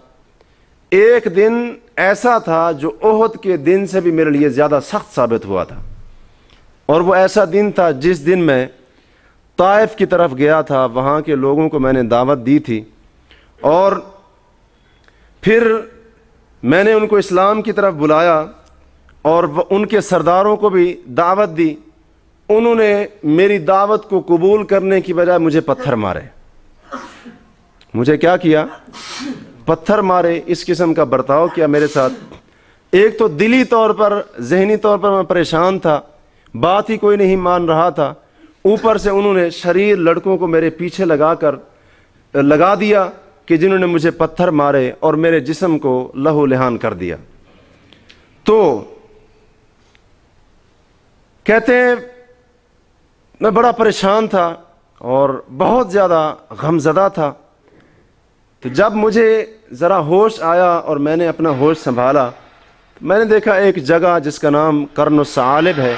[SPEAKER 3] ایک دن ایسا تھا جو احد کے دن سے بھی میرے لیے زیادہ سخت ثابت ہوا تھا، اور وہ ایسا دن تھا جس دن میں طائف کی طرف گیا تھا، وہاں کے لوگوں کو میں نے دعوت دی تھی، اور پھر میں نے ان کو اسلام کی طرف بلایا اور ان کے سرداروں کو بھی دعوت دی۔ انہوں نے میری دعوت کو قبول کرنے کی بجائے مجھے پتھر مارے۔ مجھے کیا کیا؟ پتھر مارے، اس قسم کا برتاؤ کیا میرے ساتھ۔ ایک تو دلی طور پر، ذہنی طور پر میں پریشان تھا، بات ہی کوئی نہیں مان رہا تھا، اوپر سے انہوں نے شریر لڑکوں کو میرے پیچھے لگا دیا کہ جنہوں نے مجھے پتھر مارے اور میرے جسم کو لہو لہان کر دیا۔ تو کہتے ہیں میں بڑا پریشان تھا اور بہت زیادہ غمزدہ تھا۔ تو جب مجھے ذرا ہوش آیا اور میں نے اپنا ہوش سنبھالا، میں نے دیکھا ایک جگہ جس کا نام قرن الثعالب ہے،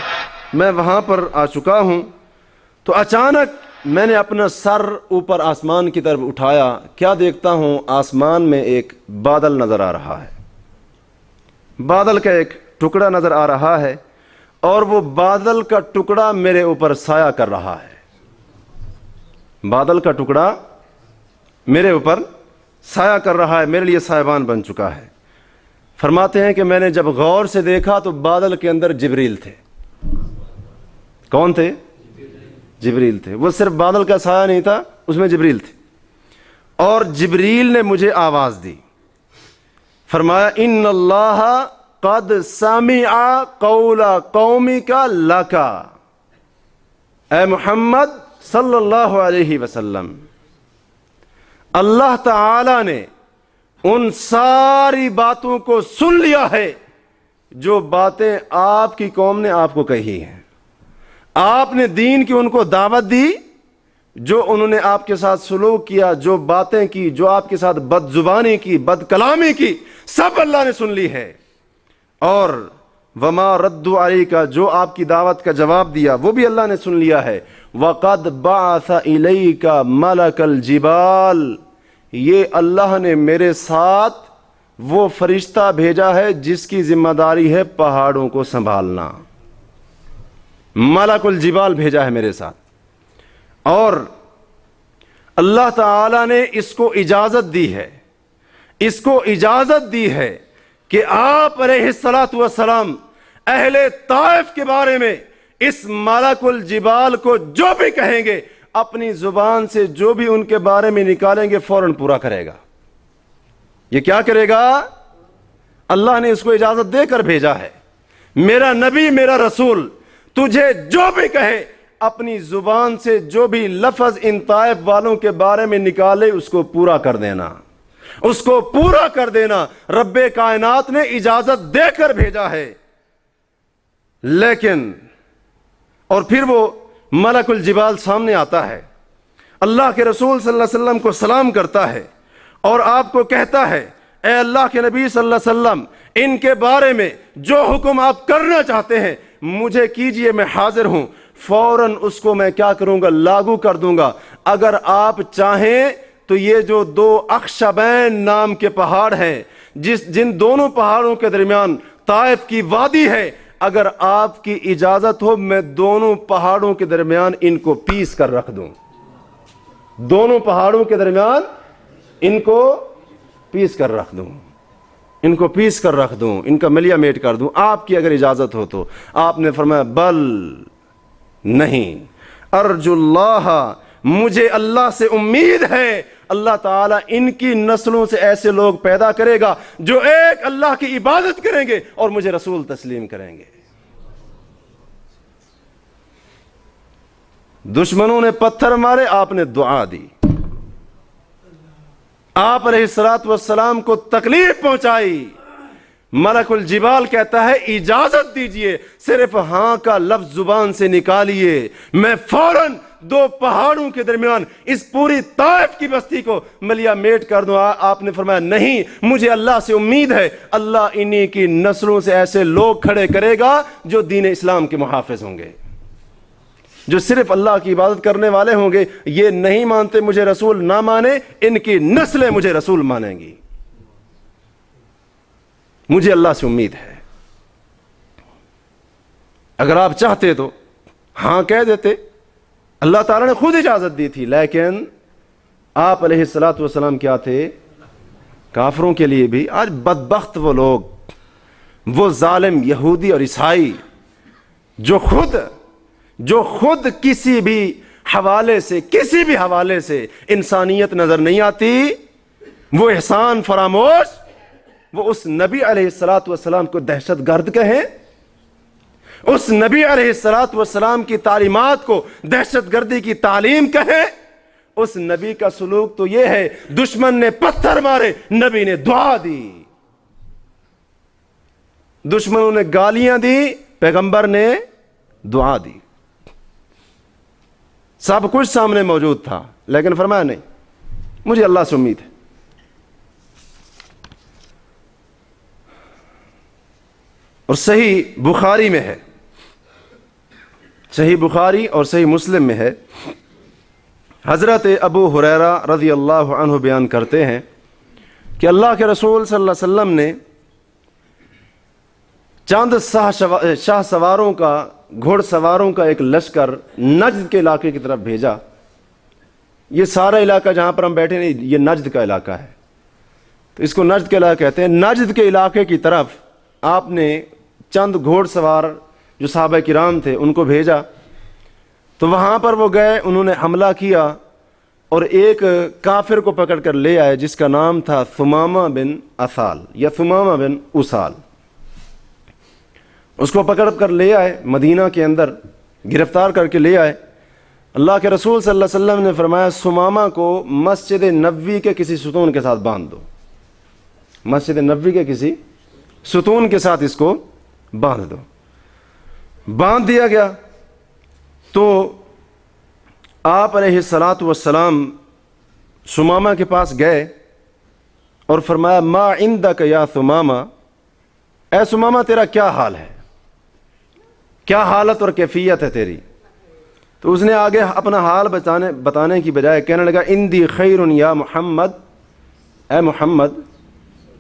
[SPEAKER 3] میں وہاں پر آ چکا ہوں۔ تو اچانک میں نے اپنا سر اوپر آسمان کی طرف اٹھایا، کیا دیکھتا ہوں؟ آسمان میں ایک بادل نظر آ رہا ہے، بادل کا ایک ٹکڑا نظر آ رہا ہے، اور وہ بادل کا ٹکڑا میرے اوپر سایہ کر رہا ہے، بادل کا ٹکڑا میرے اوپر سایہ کر رہا ہے، میرے لیے سایبان بن چکا ہے۔ فرماتے ہیں کہ میں نے جب غور سے دیکھا تو بادل کے اندر جبریل تھے۔ کون تھے؟ جبریل تھے۔ وہ صرف بادل کا سایہ نہیں تھا، اس میں جبریل تھے، اور جبریل نے مجھے آواز دی، فرمایا ان اللہ قد سمع قول قومک لک، اے محمد صلی اللہ علیہ وسلم، اللہ تعالی نے ان ساری باتوں کو سن لیا ہے جو باتیں آپ کی قوم نے آپ کو کہی ہیں۔ آپ نے دین کی ان کو دعوت دی، جو انہوں نے آپ کے ساتھ سلوک کیا، جو باتیں کی، جو آپ کے ساتھ بد زبانی کی، بد کلامی کی، سب اللہ نے سن لی ہے. اور وما ردوا علیک، جو آپ کی دعوت کا جواب دیا وہ بھی اللہ نے سن لیا ہے. وقد بعث الیک ملک الجبال، یہ اللہ نے میرے ساتھ وہ فرشتہ بھیجا ہے جس کی ذمہ داری ہے پہاڑوں کو سنبھالنا. ملک الجبال بھیجا ہے میرے ساتھ. اور اللہ تعالی نے اس کو اجازت دی ہے، اس کو اجازت دی ہے کہ آپ علیہ الصلوۃ والسلام اہل طائف کے بارے میں اس ملک الجبال کو جو بھی کہیں گے، اپنی زبان سے جو بھی ان کے بارے میں نکالیں گے فوراً پورا کرے گا. یہ کیا کرے گا؟ اللہ نے اس کو اجازت دے کر بھیجا ہے. میرا نبی، میرا رسول تجھے جو بھی کہے، اپنی زبان سے جو بھی لفظ ان طائف والوں کے بارے میں نکالے اس کو پورا کر دینا، اس کو پورا کر دینا. رب کائنات نے اجازت دے کر بھیجا ہے. لیکن اور پھر وہ ملک الجبال سامنے آتا ہے، اللہ کے رسول صلی اللہ علیہ وسلم کو سلام کرتا ہے اور آپ کو کہتا ہے اے اللہ کے نبی صلی اللہ علیہ وسلم، ان کے بارے میں جو حکم آپ کرنا چاہتے ہیں مجھے کیجئے، میں حاضر ہوں. فوراً اس کو میں کیا کروں گا؟ لاگو کر دوں گا. اگر آپ چاہیں تو یہ جو دو اخشبین نام کے پہاڑ ہیں، جن دونوں پہاڑوں کے درمیان طائف کی وادی ہے، اگر آپ کی اجازت ہو میں دونوں پہاڑوں کے درمیان ان کو پیس کر رکھ دوں. دونوں پہاڑوں کے درمیان ان کو پیس کر رکھ دوں، ان کو پیس کر رکھ دوں، ان کا ملیا میٹ کر دوں، آپ کی اگر اجازت ہو تو. آپ نے فرمایا بل نہیں، ارجو اللہ، مجھے اللہ سے امید ہے اللہ تعالیٰ ان کی نسلوں سے ایسے لوگ پیدا کرے گا جو ایک اللہ کی عبادت کریں گے اور مجھے رسول تسلیم کریں گے. دشمنوں نے پتھر مارے، آپ نے دعا دی. آپ علیہ الصلوۃ والسلام کو تکلیف پہنچائی. ملک الجبال کہتا ہے اجازت دیجئے، صرف ہاں کا لفظ زبان سے نکالیے، میں فوراً دو پہاڑوں کے درمیان اس پوری طائف کی بستی کو ملیا میٹ کر دوں. آپ نے فرمایا نہیں، مجھے اللہ سے امید ہے اللہ انہی کی نسلوں سے ایسے لوگ کھڑے کرے گا جو دین اسلام کے محافظ ہوں گے، جو صرف اللہ کی عبادت کرنے والے ہوں گے. یہ نہیں مانتے مجھے رسول، نہ مانے، ان کی نسلیں مجھے رسول مانیں گی. مجھے اللہ سے امید ہے. اگر آپ چاہتے تو ہاں کہہ دیتے، اللہ تعالیٰ نے خود اجازت دی تھی. لیکن آپ علیہ الصلوۃ والسلام کیا تھے؟ کافروں کے لیے بھی آج بدبخت وہ لوگ، وہ ظالم یہودی اور عیسائی جو خود کسی بھی حوالے سے انسانیت نظر نہیں آتی، وہ احسان فراموش، وہ اس نبی علیہ الصلوۃ والسلام کو دہشت گرد کہیں، اس نبی علیہ الصلوۃ والسلام کی تعلیمات کو دہشت گردی کی تعلیم کہیں. اس نبی کا سلوک تو یہ ہے، دشمن نے پتھر مارے، نبی نے دعا دی. دشمنوں نے گالیاں دی، پیغمبر نے دعا دی. سب کچھ سامنے موجود تھا، لیکن فرمایا نہیں، مجھے اللہ سے امید ہے. اور صحیح بخاری میں ہے، صحیح بخاری اور صحیح مسلم میں ہے، حضرت ابو ہریرہ رضی اللہ عنہ بیان کرتے ہیں کہ اللہ کے رسول صلی اللہ علیہ وسلم نے چند شاہ سواروں کا، گھوڑ سواروں کا ایک لشکر نجد کے علاقے کی طرف بھیجا. یہ سارا علاقہ جہاں پر ہم بیٹھے نہیں، یہ نجد کا علاقہ ہے، تو اس کو نجد کا علاقہ کہتے ہیں. نجد کے علاقے کی طرف آپ نے چند گھوڑ سوار جو صحابہ کرام تھے ان کو بھیجا. تو وہاں پر وہ گئے، انہوں نے حملہ کیا اور ایک کافر کو پکڑ کر لے آئے جس کا نام تھا ثمامہ بن اثال یا ثمامہ بن اسال. اس کو پکڑ کر لے آئے، مدینہ کے اندر گرفتار کر کے لے آئے. اللہ کے رسول صلی اللہ علیہ وسلم نے فرمایا ثمامہ کو مسجد نبوی کے کسی ستون کے ساتھ باندھ دو، مسجد نبوی کے کسی ستون کے ساتھ اس کو باندھ دو. باندھ دیا گیا. تو آپ علیہِسسلاتُ وسلام ثمامہ کے پاس گئے اور فرمایا ما عندک یا ثمامہ، اے ثمامہ تیرا کیا حال ہے، کیا حالت اور کیفیت ہے تیری؟ تو اس نے آگے اپنا حال بتانے کی بجائے کہنے لگا اندی خیر یا محمد، اے محمد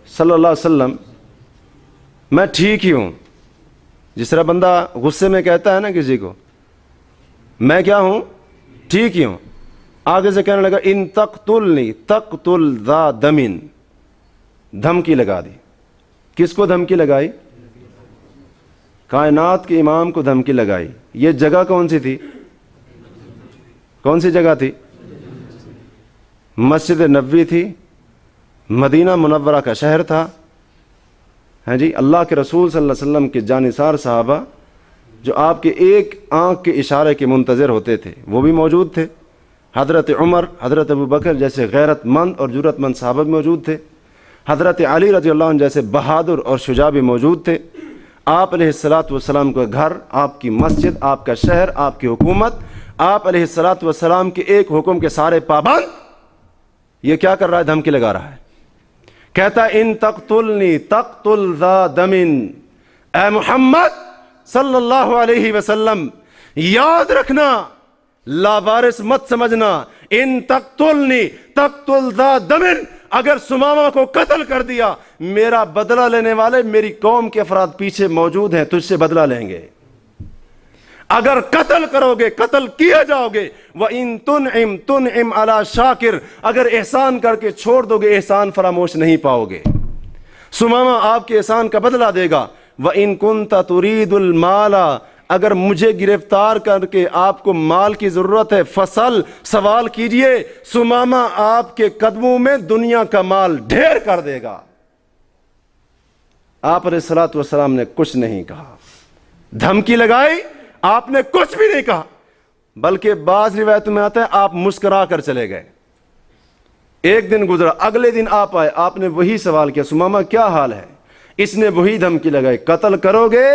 [SPEAKER 3] صلی اللہ علیہ وسلم میں ٹھیک ہی ہوں۔ جس طرح بندہ غصے میں کہتا ہے نا کسی کو میں کیا ہوں، ٹھیک ہی ہوں، آگے سے کہنے لگا ان تقتلنی تقتل ذا دمن، دھمکی لگا دی۔ کس کو دھمکی لگائی؟ کائنات کے امام کو دھمکی لگائی۔ یہ جگہ کون سی تھی؟ کون سی جگہ تھی؟ مسجد نبوی تھی، مدینہ منورہ کا شہر تھا، ہاں جی۔ اللہ کے رسول صلی اللہ علیہ وسلم کے جانثار صحابہ جو آپ کے ایک آنکھ کے اشارے کے منتظر ہوتے تھے وہ بھی موجود تھے۔ حضرت عمر، حضرت ابو بکر جیسے غیرت مند اور جرأت مند صحابہ بھی موجود تھے۔ حضرت علی رضی اللہ عنہ جیسے بہادر اور شجاع بھی موجود تھے۔ آپ علیہ الصلوۃ والسلام کا گھر، آپ کی مسجد، آپ کا شہر، آپ کی حکومت، آپ علیہ الصلوۃ والسلام کے ایک حکم کے سارے پابند، یہ کیا کر رہا ہے؟ دھمکی لگا رہا ہے۔ کہتا ان تقتلنی تقتل ذا دمن، اے محمد صلی اللہ علیہ وسلم یاد رکھنا، لاوارث مت سمجھنا، ان تقتلنی تقتل ذا دمن، اگر ثمامہ کو قتل کر دیا میرا بدلہ لینے والے میری قوم کے افراد پیچھے موجود ہیں، تجھ سے بدلہ لیں گے۔ اگر قتل کرو گے قتل کیے جاؤ گے۔ وَإِن تُنْعِمْ تُنْعِمْ عَلَى شَاكِرٍ، اگر احسان کر کے چھوڑ دو گے احسان فراموش نہیں پاؤ گے۔ ثمامہ آپ کے احسان کا بدلہ دے گا۔ وَإِن كُنْتَ تُرِيدُ الْمَالَ، اگر مجھے گرفتار کر کے آپ کو مال کی ضرورت ہے، فصل سوال کیجئے، ثمامہ آپ کے قدموں میں دنیا کا مال ڈھیر کر دے گا۔ آپ علیہ الصلوۃ والسلام نے کچھ نہیں کہا، دھمکی لگائی، آپ نے کچھ بھی نہیں کہا، بلکہ بعض روایتوں میں آتا ہے آپ مسکرا کر چلے گئے۔ ایک دن گزرا، اگلے دن آپ آئے، آپ نے وہی سوال کیا ثمامہ کیا حال ہے؟ اس نے وہی دھمکی لگائی، قتل کرو گے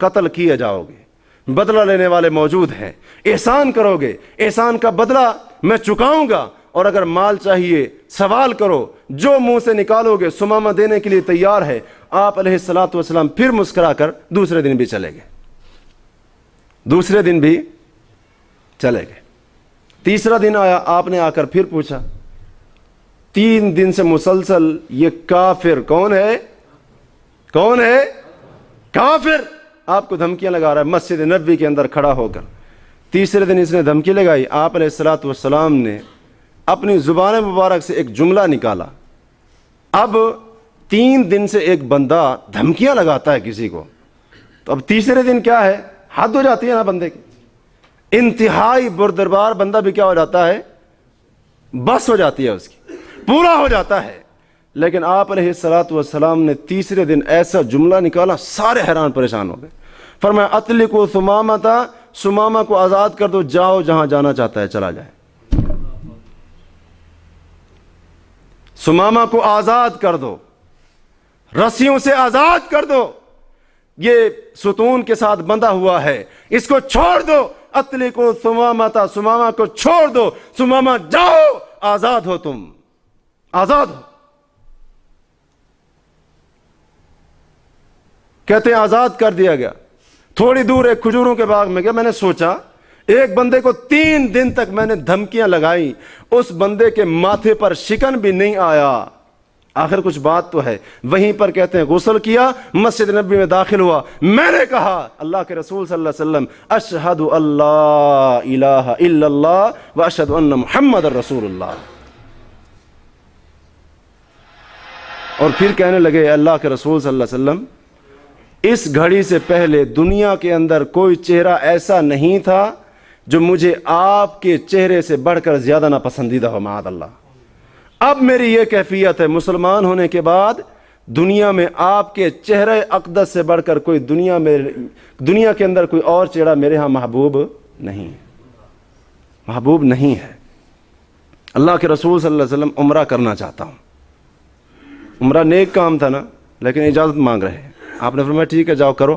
[SPEAKER 3] قتل کیے جاؤ گے، بدلہ لینے والے موجود ہیں، احسان کرو گے احسان کا بدلہ میں چکاؤں گا، اور اگر مال چاہیے سوال کرو، جو منہ سے نکالو گے ثمامہ دینے کے لیے تیار ہے۔ آپ علیہ الصلوۃ والسلام پھر مسکرا کر دوسرے دن بھی چلے گئے، دوسرے دن بھی چلے گئے۔ تیسرا دن آیا، آپ نے آ کر پھر پوچھا، 3 دن سے مسلسل یہ کافر کون ہے؟ کون ہے؟ کافر آپ کو دھمکیاں لگا رہا ہے مسجد نبوی کے اندر کھڑا ہو کر۔ تیسرے دن اس نے دھمکی لگائی، آپ علیہ الصلوۃ والسلام نے اپنی زبان مبارک سے ایک جملہ نکالا۔ اب 3 دن سے ایک بندہ دھمکیاں لگاتا ہے کسی کو، تو اب تیسرے دن کیا ہے؟ حد ہو جاتی ہے نا بندے کی، انتہائی بردربار بندہ بھی کیا ہو جاتا ہے؟ بس ہو جاتی ہے اس کی، پورا ہو جاتا ہے۔ لیکن آپ علیہ الصلوۃ والسلام نے تیسرے دن ایسا جملہ نکالا، سارے حیران پریشان ہو گئے۔ فرمایا اطلقوا ثمامہ، ثمامہ کو آزاد کر دو، جاؤ جہاں جانا چاہتا ہے چلا جائے۔ ثمامہ کو آزاد کر دو، رسیوں سے آزاد کر دو، یہ ستون کے ساتھ بندھا ہوا ہے، اس کو چھوڑ دو۔ اطلقوا ثمامہ، ثمامہ کو چھوڑ دو، ثمامہ جاؤ، آزاد ہو، تم آزاد ہو۔ کہتے ہیں آزاد کر دیا گیا۔ تھوڑی دور ایک کھجوروں کے باغ میں گیا، میں نے سوچا ایک بندے کو 3 دن تک میں نے دھمکیاں لگائی، اس بندے کے ماتھے پر شکن بھی نہیں آیا، آخر کچھ بات تو ہے۔ وہیں پر کہتے ہیں غسل کیا، مسجد نبی میں داخل ہوا، میں نے کہا اللہ کے رسول صلی اللہ علیہ وسلم اشہد اللہ الہ الا اللہ و اشہد ان محمد رسول اللہ، اور پھر کہنے لگے اللہ کے رسول صلی اللہ علیہ وسلم اس گھڑی سے پہلے دنیا کے اندر کوئی چہرہ ایسا نہیں تھا جو مجھے آپ کے چہرے سے بڑھ کر زیادہ ناپسندیدہ ہو، معاذ اللہ۔ اب میری یہ کیفیت ہے، مسلمان ہونے کے بعد دنیا میں آپ کے چہرے اقدس سے بڑھ کر کوئی دنیا کے اندر کوئی اور چہرہ میرے ہاں محبوب نہیں ہے، محبوب نہیں ہے۔ اللہ کے رسول صلی اللہ علیہ وسلم عمرہ کرنا چاہتا ہوں، عمرہ نیک کام تھا نا، لیکن اجازت مانگ رہے ہیں۔ آپ نے فرمایا ٹھیک ہے جاؤ کرو۔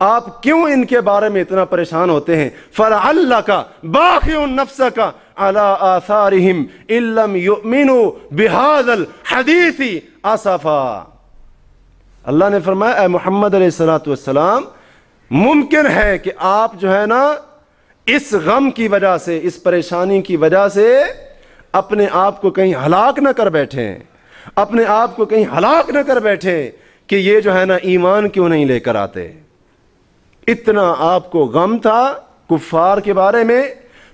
[SPEAKER 3] آپ کیوں ان کے بارے میں اتنا پریشان ہوتے ہیں؟ فَلَعَلَّكَ بَاخِعٌ نَفْسَكَ عَلَىٰ آثَارِهِمْ إِن لَّمْ يُؤْمِنُوا بِهَٰذَا الْحَدِيثِ آسَفًا۔ اللہ نے فرمایا اے محمد علیہ الصلوۃ والسلام، ممکن ہے کہ آپ جو ہے نا اس غم کی وجہ سے، اس پریشانی کی وجہ سے اپنے آپ کو کہیں ہلاک نہ کر بیٹھیں، اپنے آپ کو کہیں ہلاک نہ کر بیٹھیں کہ یہ جو ہے نا ایمان کیوں نہیں لے کر آتے۔ اتنا آپ کو غم تھا کفار کے بارے میں،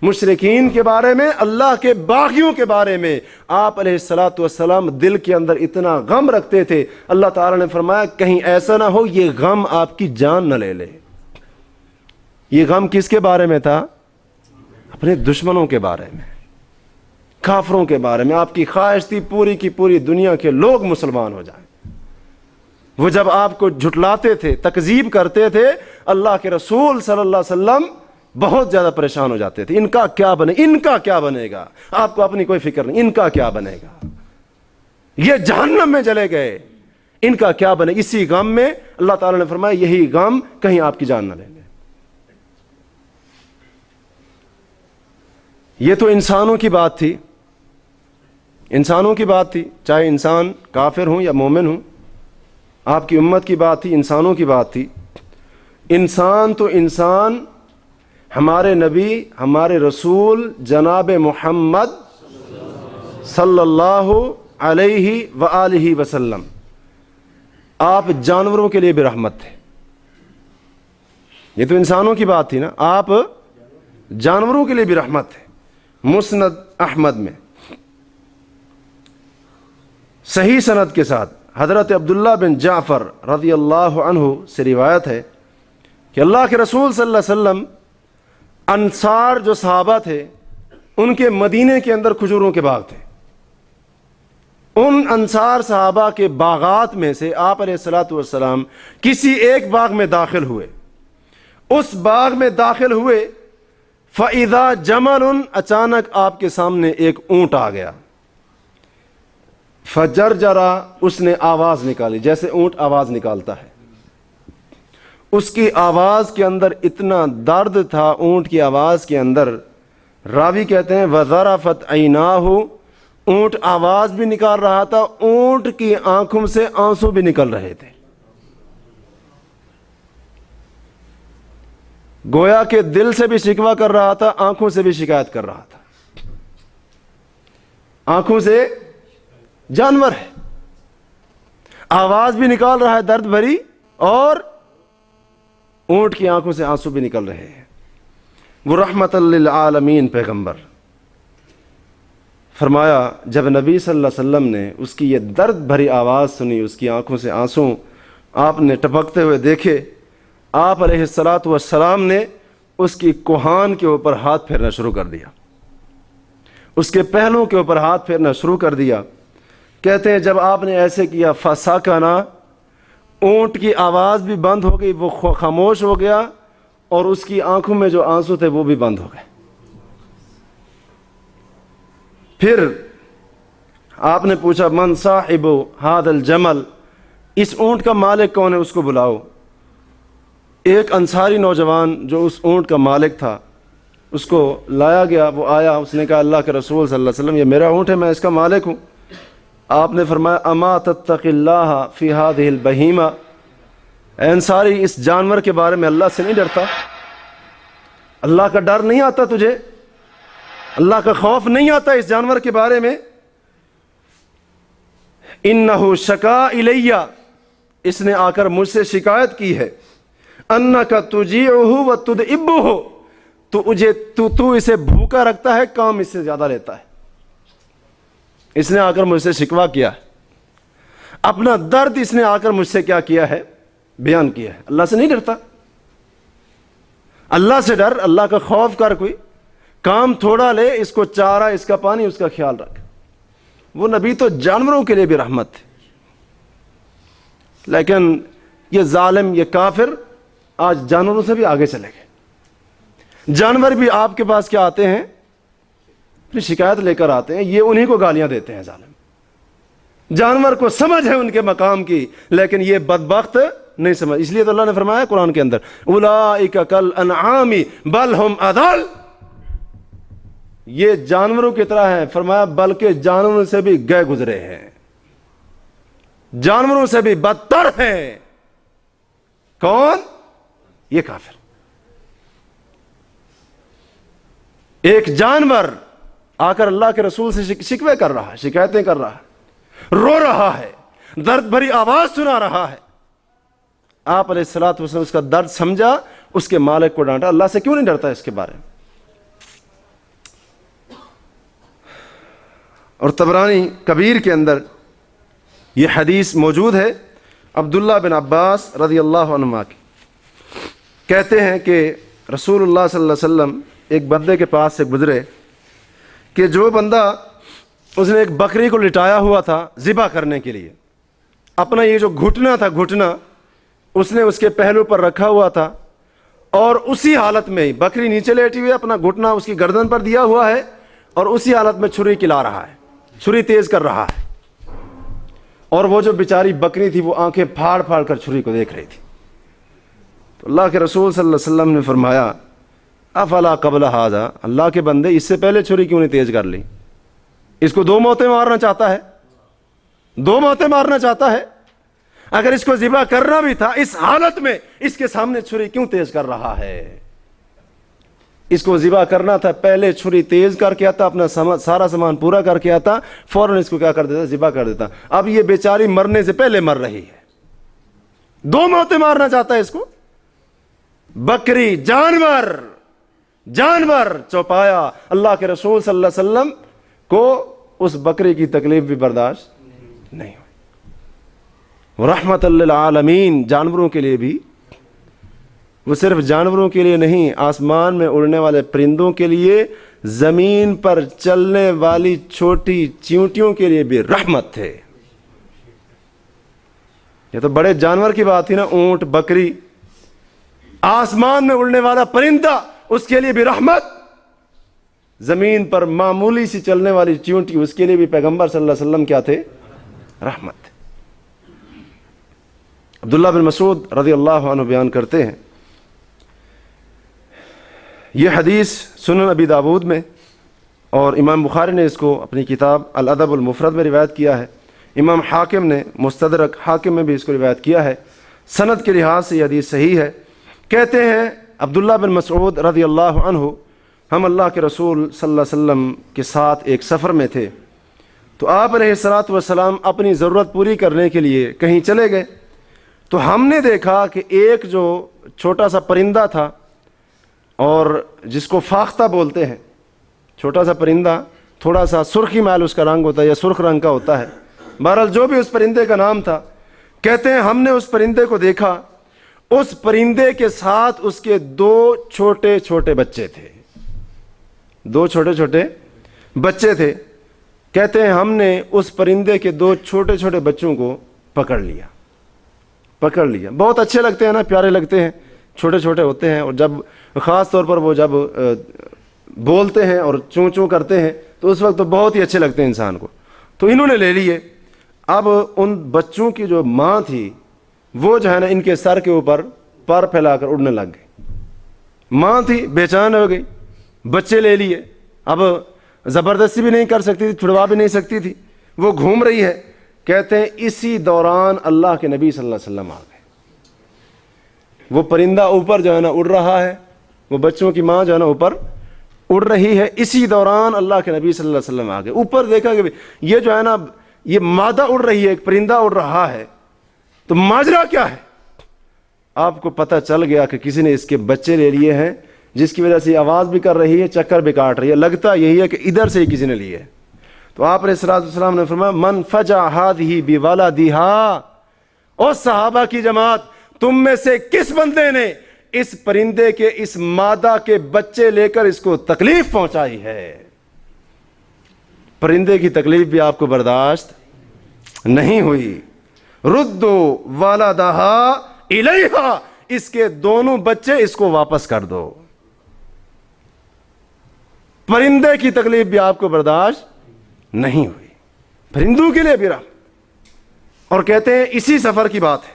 [SPEAKER 3] مشرکین کے بارے میں، اللہ کے باغیوں کے بارے میں۔ آپ علیہ الصلوۃ والسلام دل کے اندر اتنا غم رکھتے تھے، اللہ تعالیٰ نے فرمایا کہیں ایسا نہ ہو یہ غم آپ کی جان نہ لے لے۔ یہ غم کس کے بارے میں تھا؟ اپنے دشمنوں کے بارے میں، کافروں کے بارے میں۔ آپ کی خواہش تھی پوری کی پوری دنیا کے لوگ مسلمان ہو جائیں۔ وہ جب آپ کو جھٹلاتے تھے، تکذیب کرتے تھے، اللہ کے رسول صلی اللہ علیہ وسلم بہت زیادہ پریشان ہو جاتے تھے۔ ان کا کیا بنے، ان کا کیا بنے گا؟ آپ کو اپنی کوئی فکر نہیں، ان کا کیا بنے گا؟ یہ جہنم میں چلے گئے، ان کا کیا بنے؟ اسی غم میں اللہ تعالیٰ نے فرمایا یہی غم کہیں آپ کی جان نہ لے لے۔ یہ تو انسانوں کی بات تھی، انسانوں کی بات تھی، چاہے انسان کافر ہوں یا مومن ہوں۔ آپ کی امت کی بات تھی، انسانوں کی بات تھی۔ انسان تو انسان، ہمارے نبی، ہمارے رسول جناب محمد صلی اللہ علیہ وآلہ وسلم، آپ جانوروں کے لیے بھی رحمت تھے۔ یہ تو انسانوں کی بات تھی نا، آپ جانوروں کے لیے بھی رحمت تھے۔ مسند احمد میں صحیح سند کے ساتھ حضرت عبداللہ بن جعفر رضی اللہ عنہ سے روایت ہے کہ اللہ کے رسول صلی اللہ علیہ وسلم انصار جو صحابہ تھے ان کے مدینے کے اندر کھجوروں کے باغ تھے۔ ان انصار صحابہ کے باغات میں سے آپ علیہ الصلوۃ والسلام کسی ایک باغ میں داخل ہوئے۔ اس باغ میں داخل ہوئے، فَإِذَا جَمَلٌ، اچانک آپ کے سامنے ایک اونٹ آ گیا۔ فَجَرْجَرَ، اس نے آواز نکالی جیسے اونٹ آواز نکالتا ہے۔ اس کی آواز کے اندر اتنا درد تھا، اونٹ کی آواز کے اندر، راوی کہتے ہیں وَذَرَفَتْ عَيْنَاهُ، اونٹ آواز بھی نکال رہا تھا، اونٹ کی آنکھوں سے آنسو بھی نکل رہے تھے۔ گویا کہ دل سے بھی شکوہ کر رہا تھا، آنکھوں سے بھی شکایت کر رہا تھا۔ آنکھوں سے، جانور ہے، آواز بھی نکال رہا ہے درد بھری، اور اونٹ کی آنکھوں سے آنسو بھی نکل رہے ہیں۔ وہ رحمت للعالمین پیغمبر، فرمایا جب نبی صلی اللہ علیہ وسلم نے اس کی یہ درد بھری آواز سنی، اس کی آنکھوں سے آنسو آپ نے ٹپکتے ہوئے دیکھے، آپ علیہ الصلوۃ والسلام نے اس کی کوہان کے اوپر ہاتھ پھیرنا شروع کر دیا، اس کے پہلوں کے اوپر ہاتھ پھیرنا شروع کر دیا۔ کہتے ہیں جب آپ نے ایسے کیا، فسکنا، اونٹ کی آواز بھی بند ہو گئی، وہ خاموش ہو گیا، اور اس کی آنکھوں میں جو آنسو تھے وہ بھی بند ہو گئے۔ پھر آپ نے پوچھا من صاحب هذا الجمل، اس اونٹ کا مالک کون ہے، اس کو بلاؤ۔ ایک انصاری نوجوان جو اس اونٹ کا مالک تھا اس کو لایا گیا، وہ آیا، اس نے کہا اللہ کے رسول صلی اللہ علیہ وسلم یہ میرا اونٹ ہے، میں اس کا مالک ہوں۔ آپ نے فرمایا اما تتقی اللہ فی هذه البہیمہ، اے انصاری اس جانور کے بارے میں اللہ سے نہیں ڈرتا؟ اللہ کا ڈر نہیں آتا تجھے؟ اللہ کا خوف نہیں آتا اس جانور کے بارے میں؟ انہ شکا الیہ، اس نے آ کر مجھ سے شکایت کی ہے، انک تجیعہ وتدعبہ، تو اسے بھوکا رکھتا ہے، کام اس سے زیادہ لیتا ہے۔ اس نے آ کر مجھ سے شکوہ کیا ہے، اپنا درد اس نے آ کر مجھ سے کیا کیا ہے، بیان کیا ہے۔ اللہ سے نہیں ڈرتا؟ اللہ سے ڈر، اللہ کا خوف کر، کوئی کام تھوڑا لے، اس کو چارہ، اس کا پانی، اس کا خیال رکھ۔ وہ نبی تو جانوروں کے لیے بھی رحمت تھے، لیکن یہ ظالم، یہ کافر آج جانوروں سے بھی آگے چلے گئے۔ جانور بھی آپ کے پاس کیا آتے ہیں، اپنی شکایت لے کر آتے ہیں، یہ انہی کو گالیاں دیتے ہیں ظالم۔ جانور کو سمجھ ہے ان کے مقام کی، لیکن یہ بدبخت نہیں سمجھ. اس لیے تو اللہ نے فرمایا قرآن کے اندر اولئک کالانعام بل ہم اضل، یہ جانوروں کی طرح ہیں، فرمایا بلکہ جانوروں سے بھی گئے گزرے ہیں، جانوروں سے بھی بدتر ہیں. کون؟ یہ کافر. ایک جانور آ کر اللہ کے رسول سے شکوے کر رہا ہے، شکایتیں کر رہا ہے، رو رہا ہے، درد بھری آواز سنا رہا ہے. آپ علیہ الصلوۃ والسلام اس کا درد سمجھا، اس کے مالک کو ڈانٹا. اللہ سے کیوں نہیں ڈرتا اس کے بارے میں؟ اور طبرانی کبیر کے اندر یہ حدیث موجود ہے. عبداللہ بن عباس رضی اللہ عنہما کی کہتے ہیں کہ رسول اللہ صلی اللہ علیہ وسلم ایک بندے کے پاس سے گزرے کہ جو بندہ اس نے ایک بکری کو لٹایا ہوا تھا ذبح کرنے کے لیے، اپنا یہ جو گھٹنا تھا، گھٹنا اس نے اس کے پہلو پر رکھا ہوا تھا، اور اسی حالت میں ہی بکری نیچے لیٹی ہوئی، اپنا گھٹنا اس کی گردن پر دیا ہوا ہے، اور اسی حالت میں چھری کلا رہا ہے، چھری تیز کر رہا ہے. اور وہ جو بیچاری بکری تھی وہ آنکھیں پھاڑ پھاڑ کر چھری کو دیکھ رہی تھی. تو اللہ کے رسول صلی اللہ علیہ وسلم نے فرمایا افلا قبل ھذا، اللہ کے بندے اس سے پہلے چھری کیوں نہیں تیز کر لی؟ اس کو 2 موتیں مارنا چاہتا ہے، 2 موتیں مارنا چاہتا ہے. اگر اس کو ذبح کرنا بھی تھا اس حالت میں اس کے سامنے چھری کیوں تیز کر رہا ہے؟ اس کو ذبح کرنا تھا، پہلے چھری تیز کر کے آتا، اپنا سارا سامان پورا کر کے آتا، فوراً اس کو کیا کر دیتا؟ ذبح کر دیتا. اب یہ بیچاری مرنے سے پہلے مر رہی ہے، 2 موتیں مارنا چاہتا ہے اس کو. بکری جانور چوپایا. اللہ کے رسول صلی اللہ علیہ وسلم کو اس بکری کی تکلیف بھی برداشت نہیں ہوئی. رحمت للعالمین، جانوروں کے لیے بھی، وہ صرف جانوروں کے لیے نہیں، آسمان میں اڑنے والے پرندوں کے لیے، زمین پر چلنے والی چھوٹی چیونٹیوں کے لیے بھی رحمت تھے. یہ تو بڑے جانور کی بات تھی نا، اونٹ، بکری. آسمان میں اڑنے والا پرندہ، اس کے لیے بھی رحمت. زمین پر معمولی سی چلنے والی چیونٹی، اس کے لیے بھی پیغمبر صلی اللہ علیہ وسلم کیا تھے؟ رحمت. عبداللہ بن مسعود رضی اللہ عنہ بیان کرتے ہیں، یہ حدیث سنن ابی داود میں، اور امام بخاری نے اس کو اپنی کتاب الادب المفرد میں روایت کیا ہے. امام حاکم نے مستدرک حاکم میں بھی اس کو روایت کیا ہے. سند کے لحاظ سے یہ حدیث صحیح ہے. کہتے ہیں عبداللہ بن مسعود رضی اللہ عنہ، ہم اللہ کے رسول صلی اللہ علیہ وسلم کے ساتھ ایک سفر میں تھے، تو آپ علیہ الصلوۃ والسلام اپنی ضرورت پوری کرنے کے لیے کہیں چلے گئے. تو ہم نے دیکھا کہ ایک جو چھوٹا سا پرندہ تھا، اور جس کو فاختہ بولتے ہیں، چھوٹا سا پرندہ، تھوڑا سا سرخی مائل اس کا رنگ ہوتا ہے یا سرخ رنگ کا ہوتا ہے، بہرحال جو بھی اس پرندے کا نام تھا. کہتے ہیں ہم نے اس پرندے کو دیکھا، اس پرندے کے ساتھ اس کے 2 چھوٹے چھوٹے بچے تھے، 2 چھوٹے چھوٹے بچے تھے. کہتے ہیں ہم نے اس پرندے کے 2 چھوٹے چھوٹے بچوں کو پکڑ لیا. بہت اچھے لگتے ہیں نا، پیارے لگتے ہیں، چھوٹے چھوٹے ہوتے ہیں، اور جب خاص طور پر وہ جب بولتے ہیں اور چوں چوں کرتے ہیں تو اس وقت تو بہت ہی اچھے لگتے ہیں انسان کو. تو انہوں نے لے لیے. اب ان بچوں کی جو ماں تھی وہ جو ہے نا ان کے سر کے اوپر پر پھیلا کر اڑنے لگ گئی. ماں تھی بے چین ہو گئی، بچے لے لیے، اب زبردستی بھی نہیں کر سکتی تھی، چھڑوا بھی نہیں سکتی تھی، وہ گھوم رہی ہے. کہتے ہیں اسی دوران اللہ کے نبی صلی اللہ علیہ وسلم آ گئے. وہ پرندہ اوپر جو ہے نا اڑ رہا ہے، وہ بچوں کی ماں جو ہے نا اوپر اڑ رہی ہے. اسی دوران اللہ کے نبی صلی اللہ علیہ وسلم آ گئے. اوپر دیکھا کہ یہ جو ہے نا یہ مادہ اڑ رہی ہے، ایک پرندہ اڑ رہا ہے، تو ماجرا کیا ہے؟ آپ کو پتہ چل گیا کہ کسی نے اس کے بچے لے لیے ہیں، جس کی وجہ سے آواز بھی کر رہی ہے، چکر بھی کاٹ رہی ہے. لگتا یہی ہے کہ ادھر سے ہی کسی نے لیے. تو آپ علیہ الصلوۃ والسلام نے فرمایا من فجع هذه بولدها، او صحابہ کی جماعت، تم میں سے کس بندے نے اس پرندے کے اس مادہ کے بچے لے کر اس کو تکلیف پہنچائی ہے؟ پرندے کی تکلیف بھی آپ کو برداشت نہیں ہوئی. ردو والدہا الیہا، اس کے دونوں بچے اس کو واپس کر دو. پرندے کی تکلیف بھی آپ کو برداشت نہیں ہوئی، پرندوں کے لیے بھی رحم. اور کہتے ہیں اسی سفر کی بات ہے،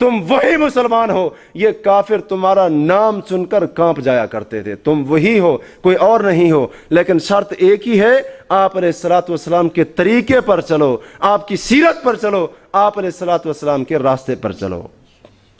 [SPEAKER 3] تم وہی مسلمان ہو، یہ کافر تمہارا نام سن کر کانپ جایا کرتے تھے، تم وہی ہو، کوئی اور نہیں ہو، لیکن شرط ایک ہی ہے، آپ علیہ الصلوۃ والسلام کے طریقے پر چلو، آپ کی سیرت پر چلو، آپ علیہ الصلوۃ والسلام کے راستے پر چلو۔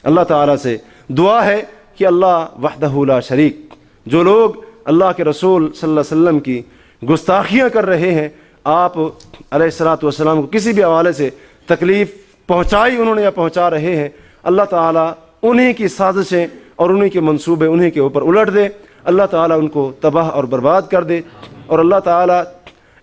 [SPEAKER 3] اللہ تعالیٰ سے دعا ہے کہ اللہ وحدہ لا شریک، جو لوگ اللہ کے رسول صلی اللہ علیہ وسلم کی گستاخیاں کر رہے ہیں، آپ علیہ الصلوۃ والسلام کو کسی بھی حوالے سے تکلیف پہنچائی انہوں نے یا پہنچا رہے ہیں، اللہ تعالیٰ انہی کی سازشیں اور انہی کے منصوبے انہی کے اوپر الٹ دے، اللہ تعالیٰ ان کو تباہ اور برباد کر دے، اور اللہ تعالیٰ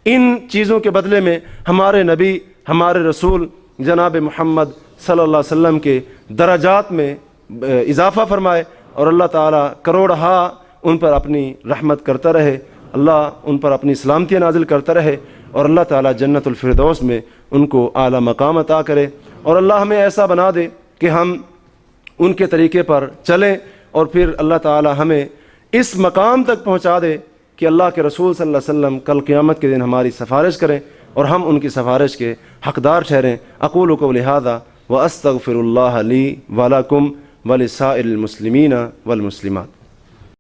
[SPEAKER 3] ان چیزوں کے بدلے میں ہمارے نبی، ہمارے رسول جناب محمد صلی اللہ علیہ وسلم کے درجات میں اضافہ فرمائے، اور اللہ تعالیٰ کروڑہا ان پر اپنی رحمت کرتا رہے، اللہ ان پر اپنی سلامتی نازل کرتا رہے، اور اللہ تعالیٰ جنت الفردوس میں ان کو اعلیٰ مقام عطا کرے، اور اللہ ہمیں ایسا بنا دے کہ ہم ان کے طریقے پر چلیں، اور پھر اللہ تعالیٰ ہمیں اس مقام تک پہنچا دے کہ اللہ کے رسول صلی اللہ علیہ وسلم کل قیامت کے دن ہماری سفارش کریں اور ہم ان کی سفارش کے حقدار ٹھہریں۔ اقول قولی ھذا واستغفر اللہ لی ولکم ولسائر المسلمین والمسلمات۔